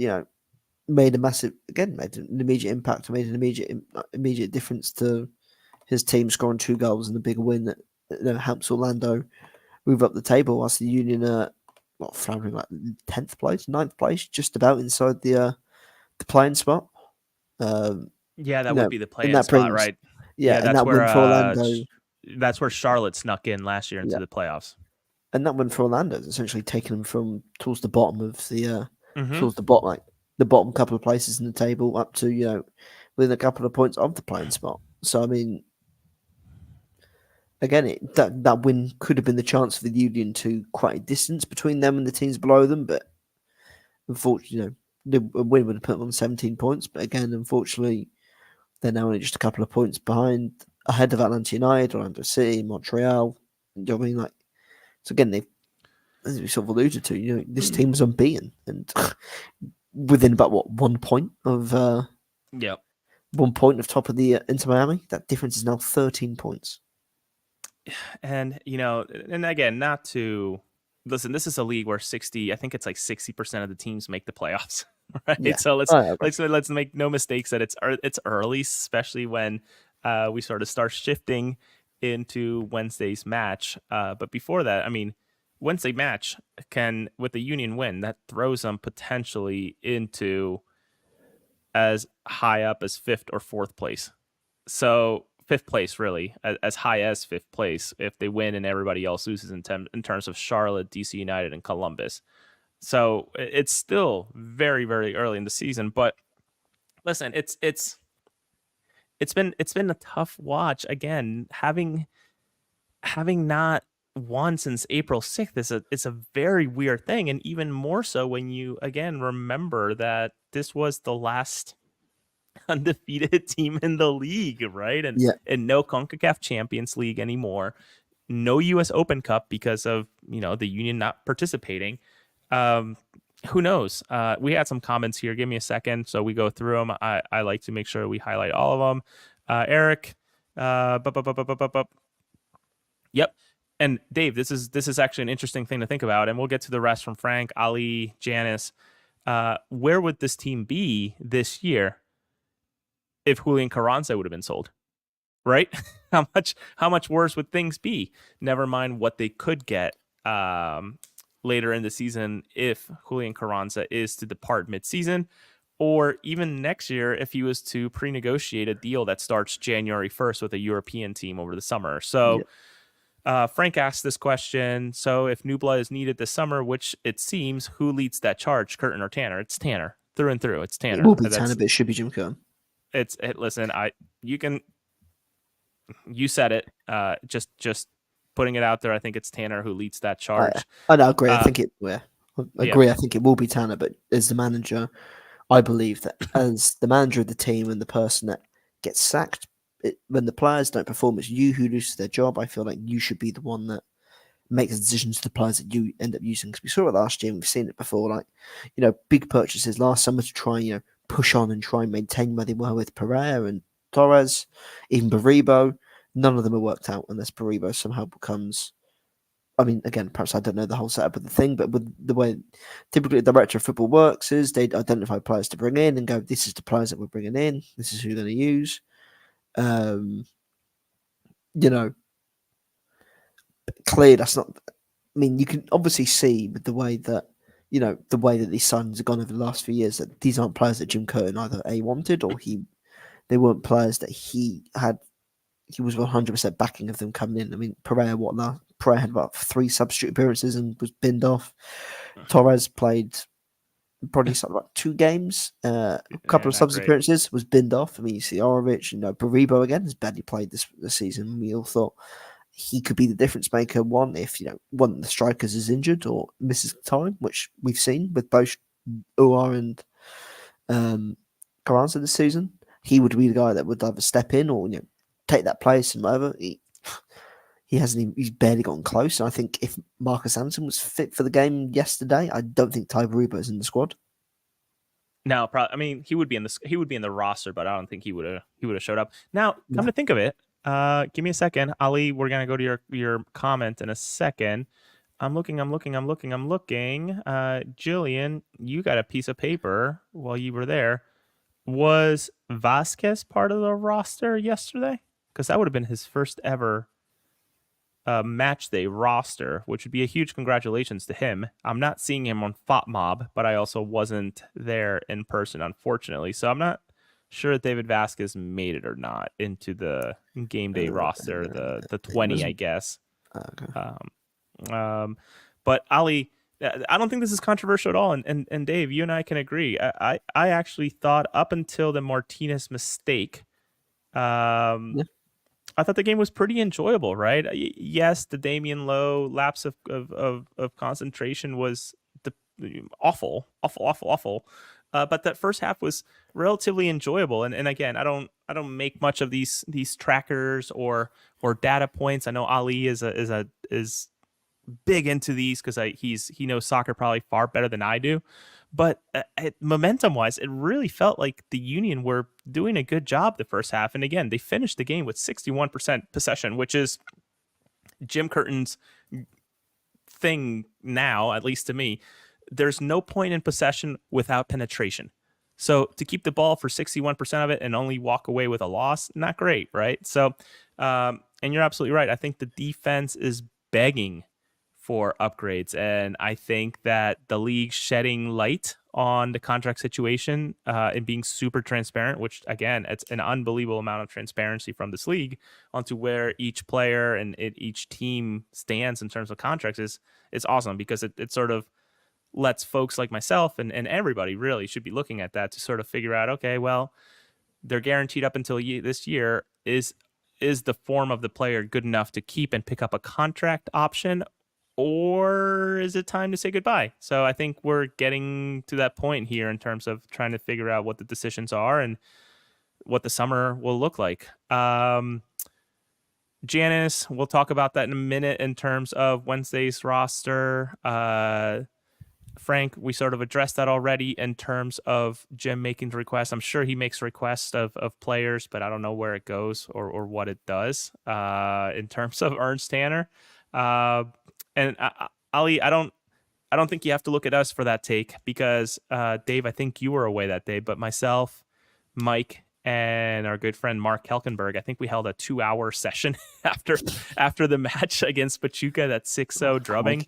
made an immediate impact, made an immediate difference to his team, scoring 2 goals and a big win that helps Orlando move up the table, whilst the Union are floundering like 10th place, 9th place, just about inside the playing spot. Yeah, that would be the play-in that spot, brings, right? Yeah, and that's that where win for Orlando. That's where Charlotte snuck in last year into Yeah. the playoffs. And that win for Orlando is essentially taking them from towards the bottom of the Mhm. towards the bottom, like the bottom couple of places in the table, up to within a couple of points of the playing spot. So I mean, again, that win could have been the chance for the Union to quite a distance between them and the teams below them, but unfortunately, the win would have put them on 17 points. But again, unfortunately, they're now only just a couple of points behind, ahead of Atlanta United, Orlando City, Montreal. You know what I mean? Like, so again, as we sort of alluded to, this team was unbeaten, and within about 1 point of Yep. 1 point of top of the Inter Miami. That difference is now 13 points. And and again, not to listen, this is a league where I think it's like 60% of the teams make the playoffs, right? Yeah. So let's make no mistakes that it's early, especially when we sort of start shifting into Wednesday's match. But before that, I mean, Wednesday match can, with the Union win, that throws them potentially into as high up as 5th or 4th place. So 5th place, really, as high as 5th place if they win and everybody else loses in terms of Charlotte, DC United, and Columbus. So it's still very, very early in the season. But listen, it's been a tough watch. Again, having not won since April 6th it's a very weird thing, and even more so when you again remember that this was the last undefeated team in the league, right? And no CONCACAF Champions League anymore, no US Open Cup because of the Union not participating. Who knows? We had some comments here. Give me a second so we go through them. I like to make sure we highlight all of them. Eric, yep. And Dave, this is actually an interesting thing to think about, and we'll get to the rest from Frank, Ali, Janice. Where would this team be this year if Julian Carranza would have been sold? Right? How much worse would things be? Never mind what they could get later in the season if Julian Carranza is to depart midseason, or even next year if he was to pre-negotiate a deal that starts January 1st with a European team over the summer. So Frank asked this question. So if new blood is needed this summer, which it seems, who leads that charge, Curtin or Tanner? It's Tanner. through and through. It's It Tanner. will be Tanner, but it should be Jim Curtin. Listen, you said it. Just putting it out there. I think it's Tanner who leads that charge. I know, I agree. I Uh, think it. Yeah, I yeah. agree. I think it will be Tanner, but as the manager, I believe that as the manager of the team and the person that gets sacked, when the players don't perform, it's you who loses their job. I feel like you should be the one that makes the decisions to the players that you end up using. Because we saw it last year and we've seen it before. Like, big purchases last summer to try and, push on and try and maintain where they were with Pereira and Torres, even Baribo. None of them have worked out unless Baribo somehow becomes. I mean, again, perhaps I don't know the whole setup of the thing, but with the way typically the director of football works is they identify players to bring in and go, this is the players that we're bringing in, this is who they're going to use. You know, clear that's not. I mean, you can obviously see with the way that these signings have gone over the last few years that these aren't players that Jim Curtin either wanted or they weren't players that he was 100% backing of them coming in. I mean, Pereira had about 3 substitute appearances and was binned off. Torres played probably something like 2 games, a couple of substitute appearances, was binned off. I mean, you see Orovic, Baribo again has badly played this season. We all thought he could be the difference maker, if one of the strikers is injured or misses time, which we've seen with both Uar and Carranza this season. He would be the guy that would either step in or take that place and whatever. He hasn't even, he's barely gotten close. And I think if Marcus Anderson was fit for the game yesterday, I don't think Ty Baribo is in the squad. No, probably. I mean, he would be in the roster, but I don't think he would have showed up. Now, come to think of it, give me a second, Ali. We're gonna go to your comment in a second. I'm looking. Jillian, you got a piece of paper while you were there. Was Vasquez part of the roster yesterday? Because that would have been his first ever match day roster, which would be a huge congratulations to him. I'm not seeing him on FOTMob, but I also wasn't there in person, unfortunately. So I'm not sure that David Vasquez made it or not into the game day roster, the 20, I guess. Okay. But Ali, I don't think this is controversial at all. And Dave, you and I can agree. I actually thought up until the Martinez mistake, I thought the game was pretty enjoyable, right? Yes, the Damian Lowe lapse of concentration was awful. But that first half was relatively enjoyable. And again, I don't make much of these trackers or data points. I know Ali is big into these because he knows soccer probably far better than I do. But momentum-wise, it really felt like the Union were doing a good job the first half. And again, they finished the game with 61% possession, which is Jim Curtin's thing now, at least to me. There's no point in possession without penetration. So to keep the ball for 61% of it and only walk away with a loss, not great, right? So, and you're absolutely right. I think the defense is begging for upgrades, and I think that the league shedding light on the contract situation and being super transparent, which again, it's an unbelievable amount of transparency from this league onto where each player and each team stands in terms of contracts is awesome, because it sort of lets folks like myself and everybody really should be looking at that to sort of figure out, okay, well, they're guaranteed up until this year. Is the form of the player good enough to keep and pick up a contract option, or is it time to say goodbye? So I think we're getting to that point here in terms of trying to figure out what the decisions are and what the summer will look like. Janice, we'll talk about that in a minute in terms of Wednesday's roster. Frank, we sort of addressed that already in terms of Jim making the request. I'm sure he makes requests of players, but I don't know where it goes or what it does in terms of Ernst Tanner. And Ali, I don't think you have to look at us for that take, because Dave, I think you were away that day, but myself, Mike, and our good friend Mark Kelkenberg, I think we held a 2-hour session after the match against Pachuca, that 6-0 drubbing,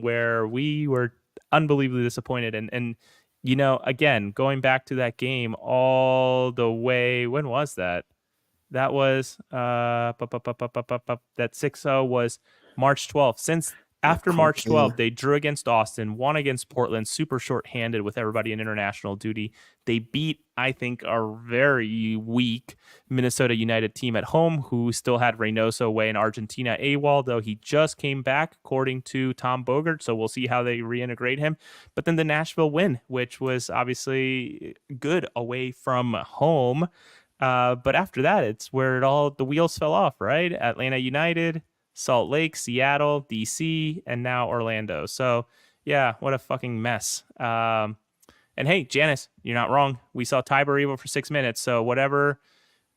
where we were unbelievably disappointed. And again, going back to that game all the way, when was that? That was that 6-0 was March 12th. Since After March Crikey, 12th, they drew against Austin, won against Portland, super short-handed with everybody in international duty. They beat, I think, a very weak Minnesota United team at home, who still had Reynoso away in Argentina AWOL, though he just came back, according to Tom Bogert. So we'll see how they reintegrate him. But then the Nashville win, which was obviously good away from home. But after that, it's where the wheels fell off, right? Atlanta United, Salt Lake, Seattle, DC, and now Orlando. So, yeah, what a fucking mess. And hey, Janice, you're not wrong. We saw Tyberibo for 6 minutes. So whatever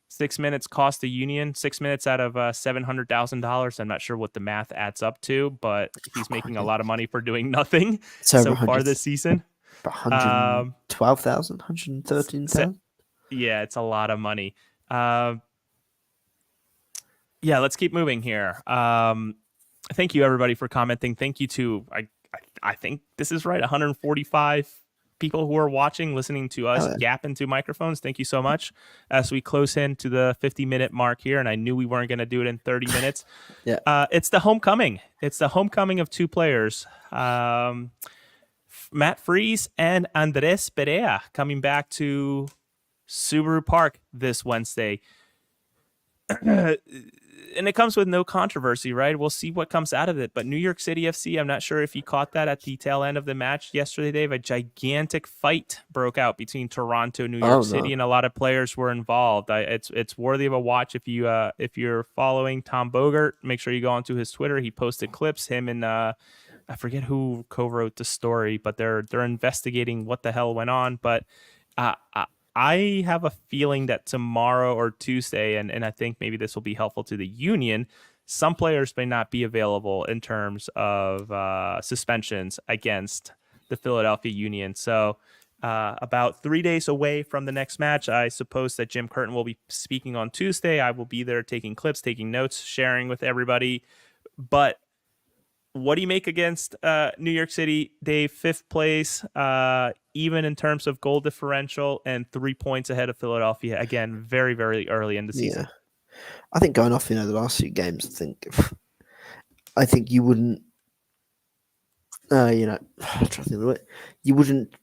6 minutes cost the Union, 6 minutes out of $700,000. I'm not sure what the math adds up to, but he's making a lot of money for doing nothing so far this season. About 112,000, 113,000. Yeah, it's a lot of money. Yeah, let's keep moving here. Thank you, everybody, for commenting. Thank you to, I think this is right, 145 people who are watching, listening to us gap into microphones. Thank you so much. As we close in to the 50-minute mark here, and I knew we weren't going to do it in 30 minutes. Yeah. It's the homecoming. It's the homecoming of two players. Matt Freese and Andres Perea coming back to Subaru Park this Wednesday. And it comes with no controversy, right? We'll see what comes out of it. But New York City FC, I'm not sure if you caught that at the tail end of the match yesterday, Dave. A gigantic fight broke out between Toronto and New York City, and a lot of players were involved. It's worthy of a watch if you're following Tom Bogert. Make sure you go onto his Twitter. He posted clips. Him and I forget who co-wrote the story, but they're investigating what the hell went on. But I have a feeling that tomorrow or Tuesday, and I think maybe this will be helpful to the Union, some players may not be available in terms of suspensions against the Philadelphia Union. So about 3 days away from the next match, I suppose that Jim Curtin will be speaking on Tuesday. I will be there taking clips, taking notes, sharing with everybody. But what do you make against New York City, Dave? 5th place, even in terms of goal differential, and 3 points ahead of Philadelphia. Again, very, very early in the season. Yeah. I think going off, the last few games, I think you wouldn't, I'm trying to think of the way. You wouldn't,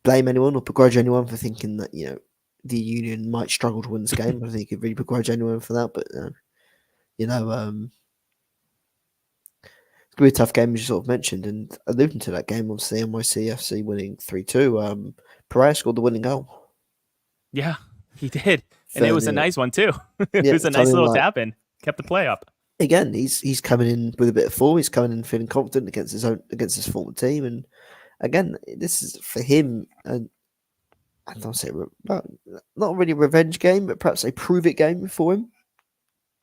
blame anyone or begrudge anyone for thinking that, the Union might struggle to win this game. I don't think you could really begrudge anyone for that, but, it's going to be a tough game, as you sort of mentioned, and alluding to that game, obviously, NYCFC winning 3-2. Pereira scored the winning goal. Yeah, he did. And it was a nice one, too. It was a nice little tap in. Kept the play up. Again, he's coming in with a bit of form. He's coming in feeling confident against his former team. And again, this is for him, and I don't say not really a revenge game, but perhaps a prove it game for him.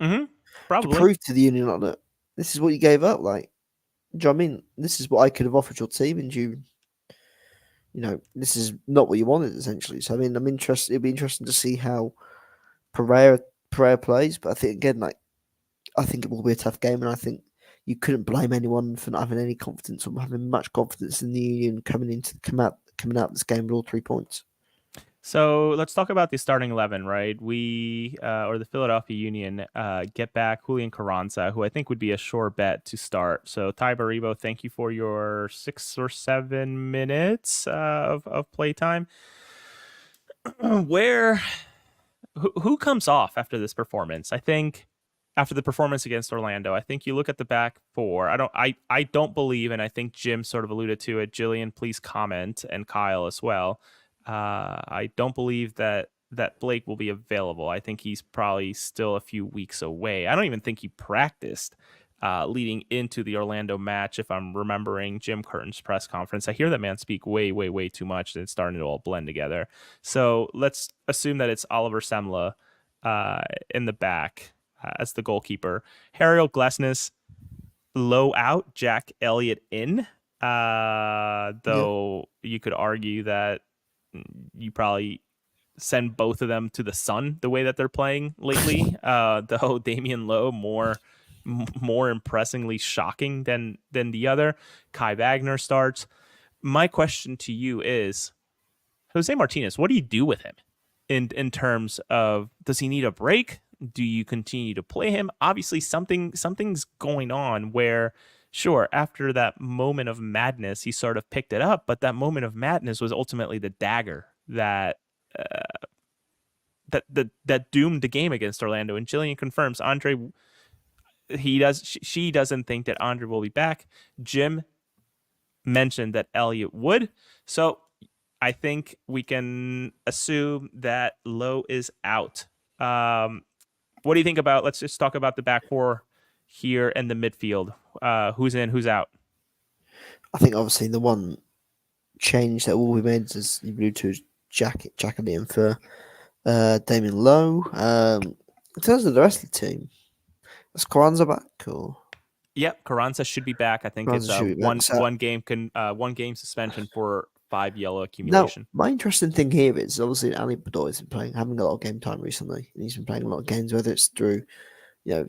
Mm-hmm. Probably. To prove to the Union, like, look, this is what you gave up. Like, do you know what I mean? This is what I could have offered your team, and this is not what you wanted, essentially. So, I mean, I'm interested. It'd be interesting to see how Pereira plays. But I think, again, I think it will be a tough game, and I think you couldn't blame anyone for not having any confidence or having much confidence in the Union coming out this game with all 3 points. So let's talk about the starting 11, right? We, or the Philadelphia Union, get back Julian Carranza, who I think would be a sure bet to start. So Tyberibo, thank you for your 6 or 7 minutes of playtime. Who comes off after this performance? I think after the performance against Orlando, I think you look at the back four. I don't believe, and I think Jim sort of alluded to it. Jillian, please comment, and Kyle as well. I don't believe that Blake will be available. I think he's probably still a few weeks away. I don't even think he practiced leading into the Orlando match, if I'm remembering Jim Curtin's press conference. I hear that man speak way, way, way too much, and it's starting to all blend together. So let's assume that it's Oliver Semla in the back as the goalkeeper. Hariel Glesnes low out, Jack Elliott in. Though you could argue that you probably send both of them to the sun the way that they're playing lately. Though Damian Lowe more impressingly shocking than the other. Kai Wagner starts. My question to you is, Jose Martinez, what do you do with him in terms of, does he need a break? Do you continue to play him? Obviously something's going on where sure, after that moment of madness, he sort of picked it up, but that moment of madness was ultimately the dagger uh, that doomed the game against Orlando. And Jillian confirms Andre she doesn't think that Andre will be back. Jim mentioned that Elliot would. So I think we can assume that Lowe is out. What do you think about? Let's just talk about the back four here and the midfield. Who's in? Who's out? I think obviously the one change that will be made, as you alluded to, is Jackie in for Damien Lowe. In terms of the rest of the team, is Carranza back or Yep, Carranza should be back. I think it's Carranza should be back? So, one game suspension for 5 yellow now, accumulation. my interesting thing here is obviously Ali Bedoy's been having a lot of game time recently, and he's been playing a lot of games, whether it's through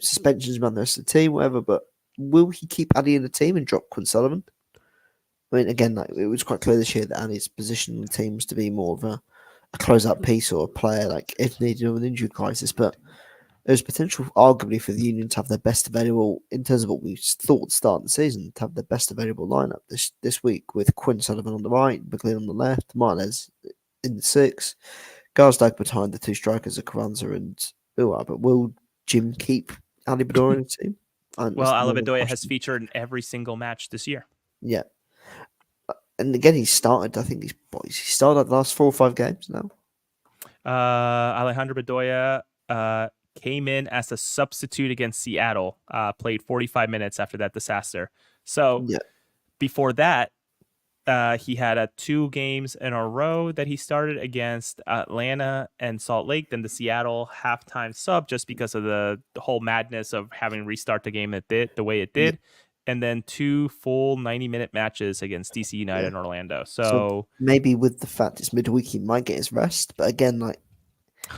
suspensions around the rest of the team, whatever. But will he keep Ali in the team and drop Quinn Sullivan? I mean, again, it was quite clear this year that Ali's position in the team was to be more of a close-out piece or a player, like if needed of an injury crisis. But there's potential, arguably, for the Union to have their best available, in terms of what we thought at the start of the season, to have their best available lineup this week, with Quinn Sullivan on the right, McGlynn on the left, Martinez in the 6, Garsdag behind the 2 strikers of Carranza and Uwa. But will Jim keep Ali Bedoya in the team? Well, Alabedoya has featured in every single match this year. Yeah. And again, he started, I think he started the last 4 or 5 games now. Alejandro Bedoya came in as a substitute against Seattle, played 45 minutes after that disaster. So before that, he had 2 games in a row that he started against Atlanta and Salt Lake, then the Seattle halftime sub, just because of the whole madness of having restart the game the way it did. And then 2 full 90-minute matches against DC United and Orlando. So maybe with the fact it's midweek, he might get his rest. But again,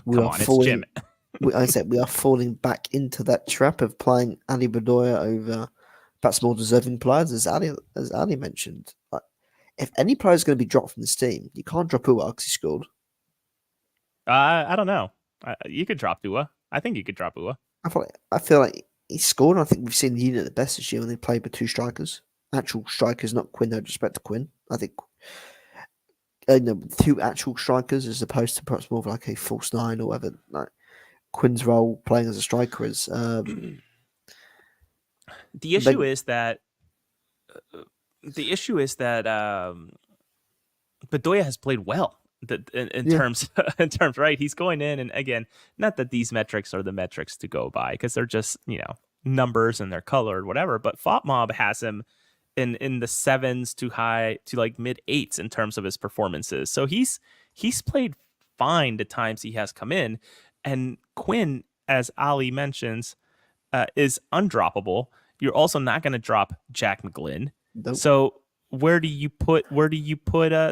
it's Jim. I said we are falling back into that trap of playing Ali Bedoya over perhaps more deserving players, as Ali mentioned. If any player is going to be dropped from this team, you can't drop Uwa because he scored. I don't know. You could drop Uwa. I think you could drop Uwa. I feel like he scored. I think we've seen the Union at the best this year when they played with 2 strikers. Actual strikers, not Quinn. No disrespect to Quinn. I think 2 actual strikers as opposed to perhaps more of like a false 9 or whatever. Like Quinn's role playing as a striker is. The issue is that Bedoya has played well in terms, right? He's going in, and again, not that these metrics are the metrics to go by, because they're just numbers and they're colored, whatever. But FOTMob has him in the 7s to high to like mid 8s in terms of his performances. So he's played fine the times he has come in, and Quinn, as Ali mentions, is undroppable. You're also not going to drop Jack McGlynn. Nope. So where do you put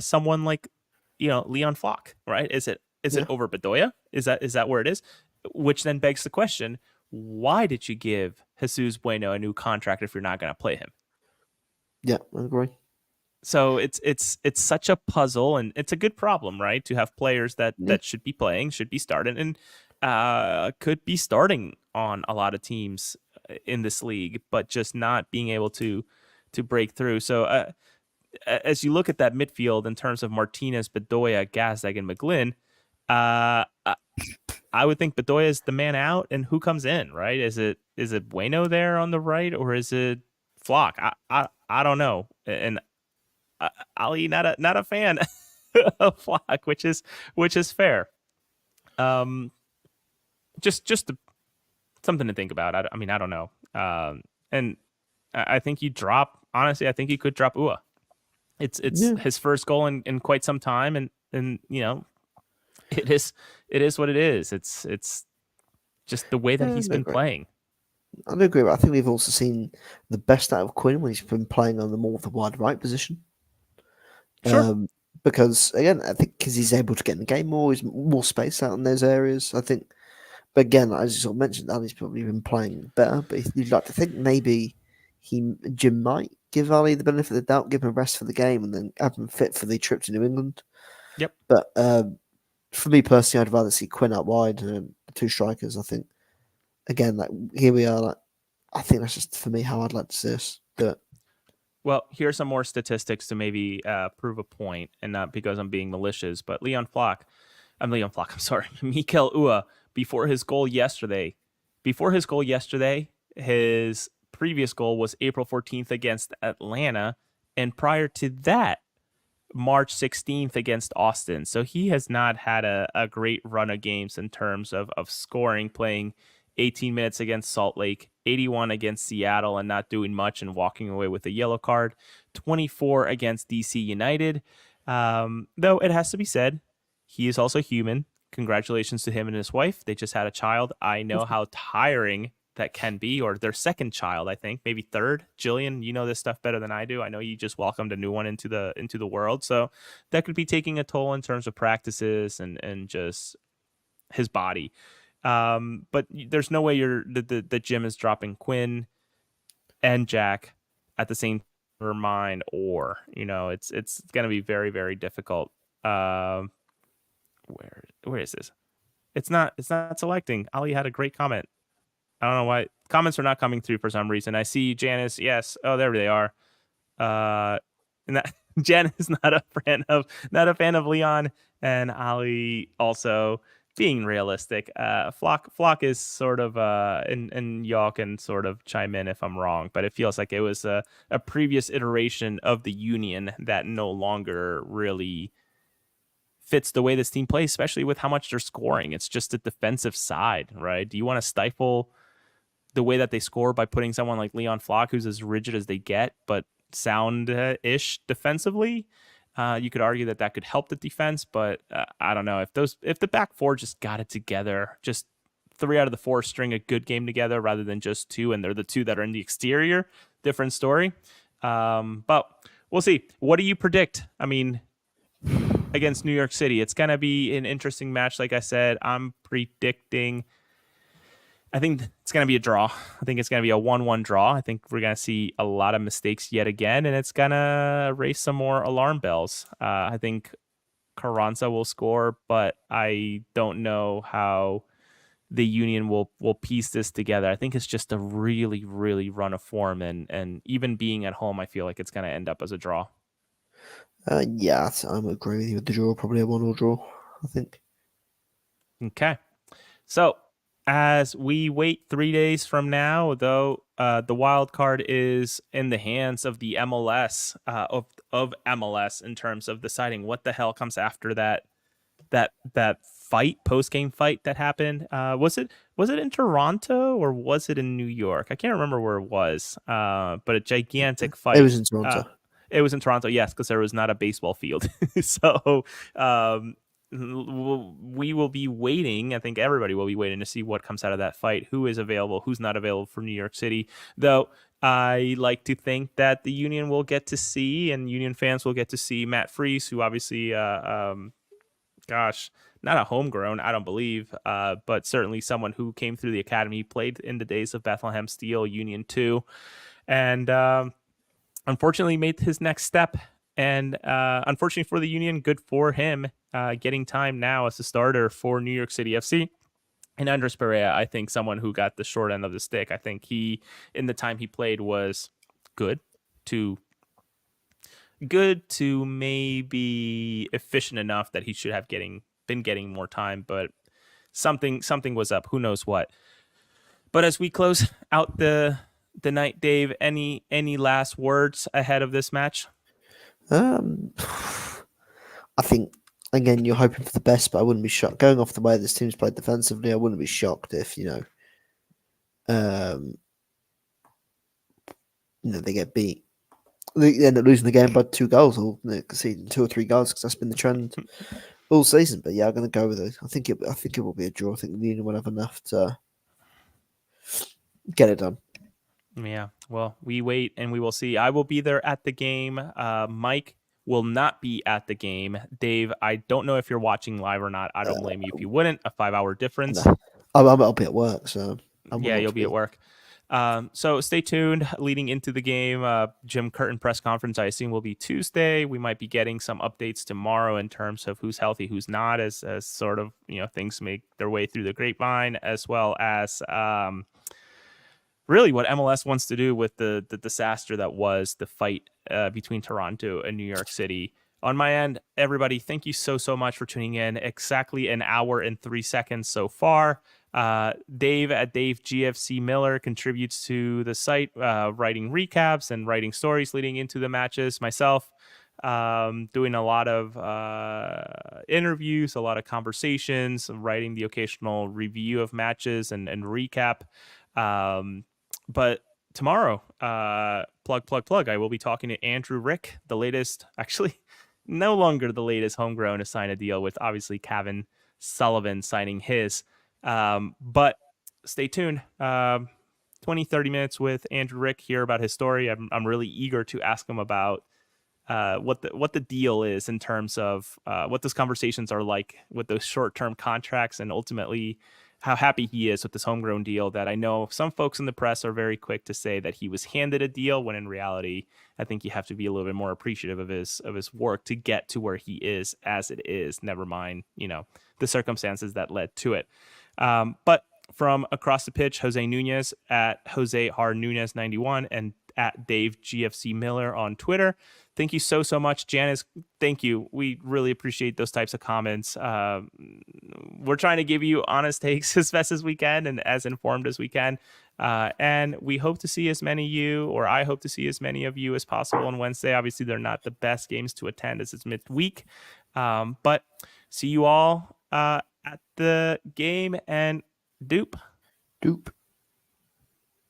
someone like Leon Flock, right? Is it over Bedoya? Is that where it is? Which then begs the question: why did you give Jesus Bueno a new contract if you're not going to play him? Yeah, I agree. So it's such a puzzle, and it's a good problem, right? To have players that should be playing, should be starting, and could be starting on a lot of teams in this league, but just not being able to break through. So as you look at that midfield in terms of Martinez, Bedoya, Gazdag, and McGlynn, I would think Bedoya is the man out, and who comes in, right? Is it Bueno there on the right, or is it Flock? I don't know. And Ali, not a fan of Flock, which is fair. Just something to think about. I mean, I don't know. And I think you drop. Honestly, I think you could drop Uwa. It's his first goal in quite some time, and it is what it is. It's just the way that he's been playing. I do agree, but I think we've also seen the best out of Quinn when he's been playing on the more of the wide right position. Sure. Because again, I think because he's able to get in the game more, he's more space out in those areas. I think, but again, as you sort of mentioned, Ali's probably been playing better. But you'd like to think maybe Jim might give Ali the benefit of the doubt, give him a rest for the game, and then have him fit for the trip to New England. Yep. But for me personally, I'd rather see Quinn out wide, the 2 strikers. I think again, like here we are. Like I think that's just for me how I'd like to see us. that. Well, here's some more statistics to maybe prove a point, and not because I'm being malicious, but Leon Flock, I'm sorry, Mikel Ua, before his goal yesterday, his previous goal was April 14th against Atlanta, and prior to that, March 16th against Austin. So he has not had a great run of games in terms of scoring, playing 18 minutes against Salt Lake, 81 against Seattle, and not doing much and walking away with a yellow card, 24 against DC United. Though it has to be said, he is also human. Congratulations to him and his wife. They just had a child. I know how tiring that can be, or their second child, I think, maybe third. Jillian, you know this stuff better than I do. I know you just welcomed a new one into the world, so that could be taking a toll in terms of practices and just his body. But there's no way the gym is dropping Quinn and Jack at the same time, or it's going to be very, very difficult. Where is this? It's not selecting. Ali had a great comment. I don't know why comments are not coming through for some reason. I see Janice. Yes. Oh, there they are. And that Janice is not a fan of Leon, and Ali also being realistic. Flock is sort of and y'all can sort of chime in if I'm wrong, but it feels like it was a previous iteration of the Union that no longer really fits the way this team plays, especially with how much they're scoring. It's just a defensive side, right? Do you want to stifle the way that they score by putting someone like Leon Flock, who's as rigid as they get, but sound-ish defensively? You could argue that could help the defense, but I don't know if the back four just got it together, just 3 out of the 4 string a good game together rather than just 2, and they're the 2 that are in the exterior. Different story. But we'll see. What do you predict? I mean, against New York City, it's gonna be an interesting match. Like I said, I'm predicting. I think it's going to be a draw. I think it's going to be a 1-1 draw. I think we're going to see a lot of mistakes yet again, and it's going to raise some more alarm bells. I think Carranza will score, but I don't know how the Union will piece this together. I think it's just a really, really run of form, and even being at home, I feel like it's going to end up as a draw. Yeah, I'm agree with you with the draw. Probably a 1-1 draw, I think. Okay. So as we wait 3 days from now, though, the wild card is in the hands of the MLS, of MLS, in terms of deciding what the hell comes after that post game fight that happened. Was it in Toronto or was it in New York? I can't remember where it was. But a gigantic fight. It was in Toronto. It was in Toronto, yes, because there was not a baseball field. So we will be waiting. I think everybody will be waiting to see what comes out of that fight, who is available, who's not available for New York City. Though I like to think that the Union will get to see, and Union fans will get to see Matt Freese, who obviously, not a homegrown, I don't believe, but certainly someone who came through the academy, played in the days of Bethlehem Steel, Union 2, and unfortunately made his next step. And unfortunately for the Union, good for him getting time now as a starter for New York City FC. And Andres Perea, I think someone who got the short end of the stick. I think he, in the time he played, was good to maybe efficient enough that he should have been getting more time. But something was up. Who knows what? But as we close out the night, Dave, any last words ahead of this match? I think, again, you're hoping for the best, but I wouldn't be shocked. Going off the way this team's played defensively, I wouldn't be shocked if, they get beat. They end up losing the game by 2 goals, or conceding 2 or 3 goals, because that's been the trend all season. But yeah, I'm going to go with it. I think it will be a draw. I think the Union will have enough to get it done. Yeah, well, we wait and we will see. I will be there at the game. Mike will not be at the game. Dave, I don't know if you're watching live or not. I don't blame you if you wouldn't. A 5-hour difference. No. I'll be at work, so yeah, you'll be at work. So stay tuned leading into the game. Jim Curtin press conference, I assume, will be Tuesday. We might be getting some updates tomorrow in terms of who's healthy, who's not, as sort of things make their way through the grapevine, as well as really what MLS wants to do with the disaster that was the fight between Toronto and New York City. On my end, everybody, thank you so much for tuning in. Exactly an hour and 3 seconds so far. Dave at Dave GFC Miller contributes to the site, writing recaps and writing stories leading into the matches. Myself, doing a lot of interviews, a lot of conversations, writing the occasional review of matches and recap. But tomorrow, plug, I will be talking to Andrew Rick, the latest, actually no longer the latest homegrown to sign a deal with, obviously, Kevin Sullivan signing his. But stay tuned. 20-30 minutes with Andrew Rick, hear about his story. I'm really eager to ask him about what the deal is in terms of what those conversations are like with those short-term contracts, and ultimately how happy he is with this homegrown deal that I know some folks in the press are very quick to say that he was handed a deal, when in reality, I think you have to be a little bit more appreciative of his work to get to where he is as it is, never mind, the circumstances that led to it. But from across the pitch, Jose Nunez at Jose R. Nunez 91 and at Dave GFC Miller on Twitter. Thank you so much, Janice. Thank you. We really appreciate those types of comments. We're trying to give you honest takes as best as we can and as informed as we can. And we hope to see as many of you, or I hope to see as many of you as possible on Wednesday. Obviously, they're not the best games to attend as it's midweek. But see you all at the game, and Doop.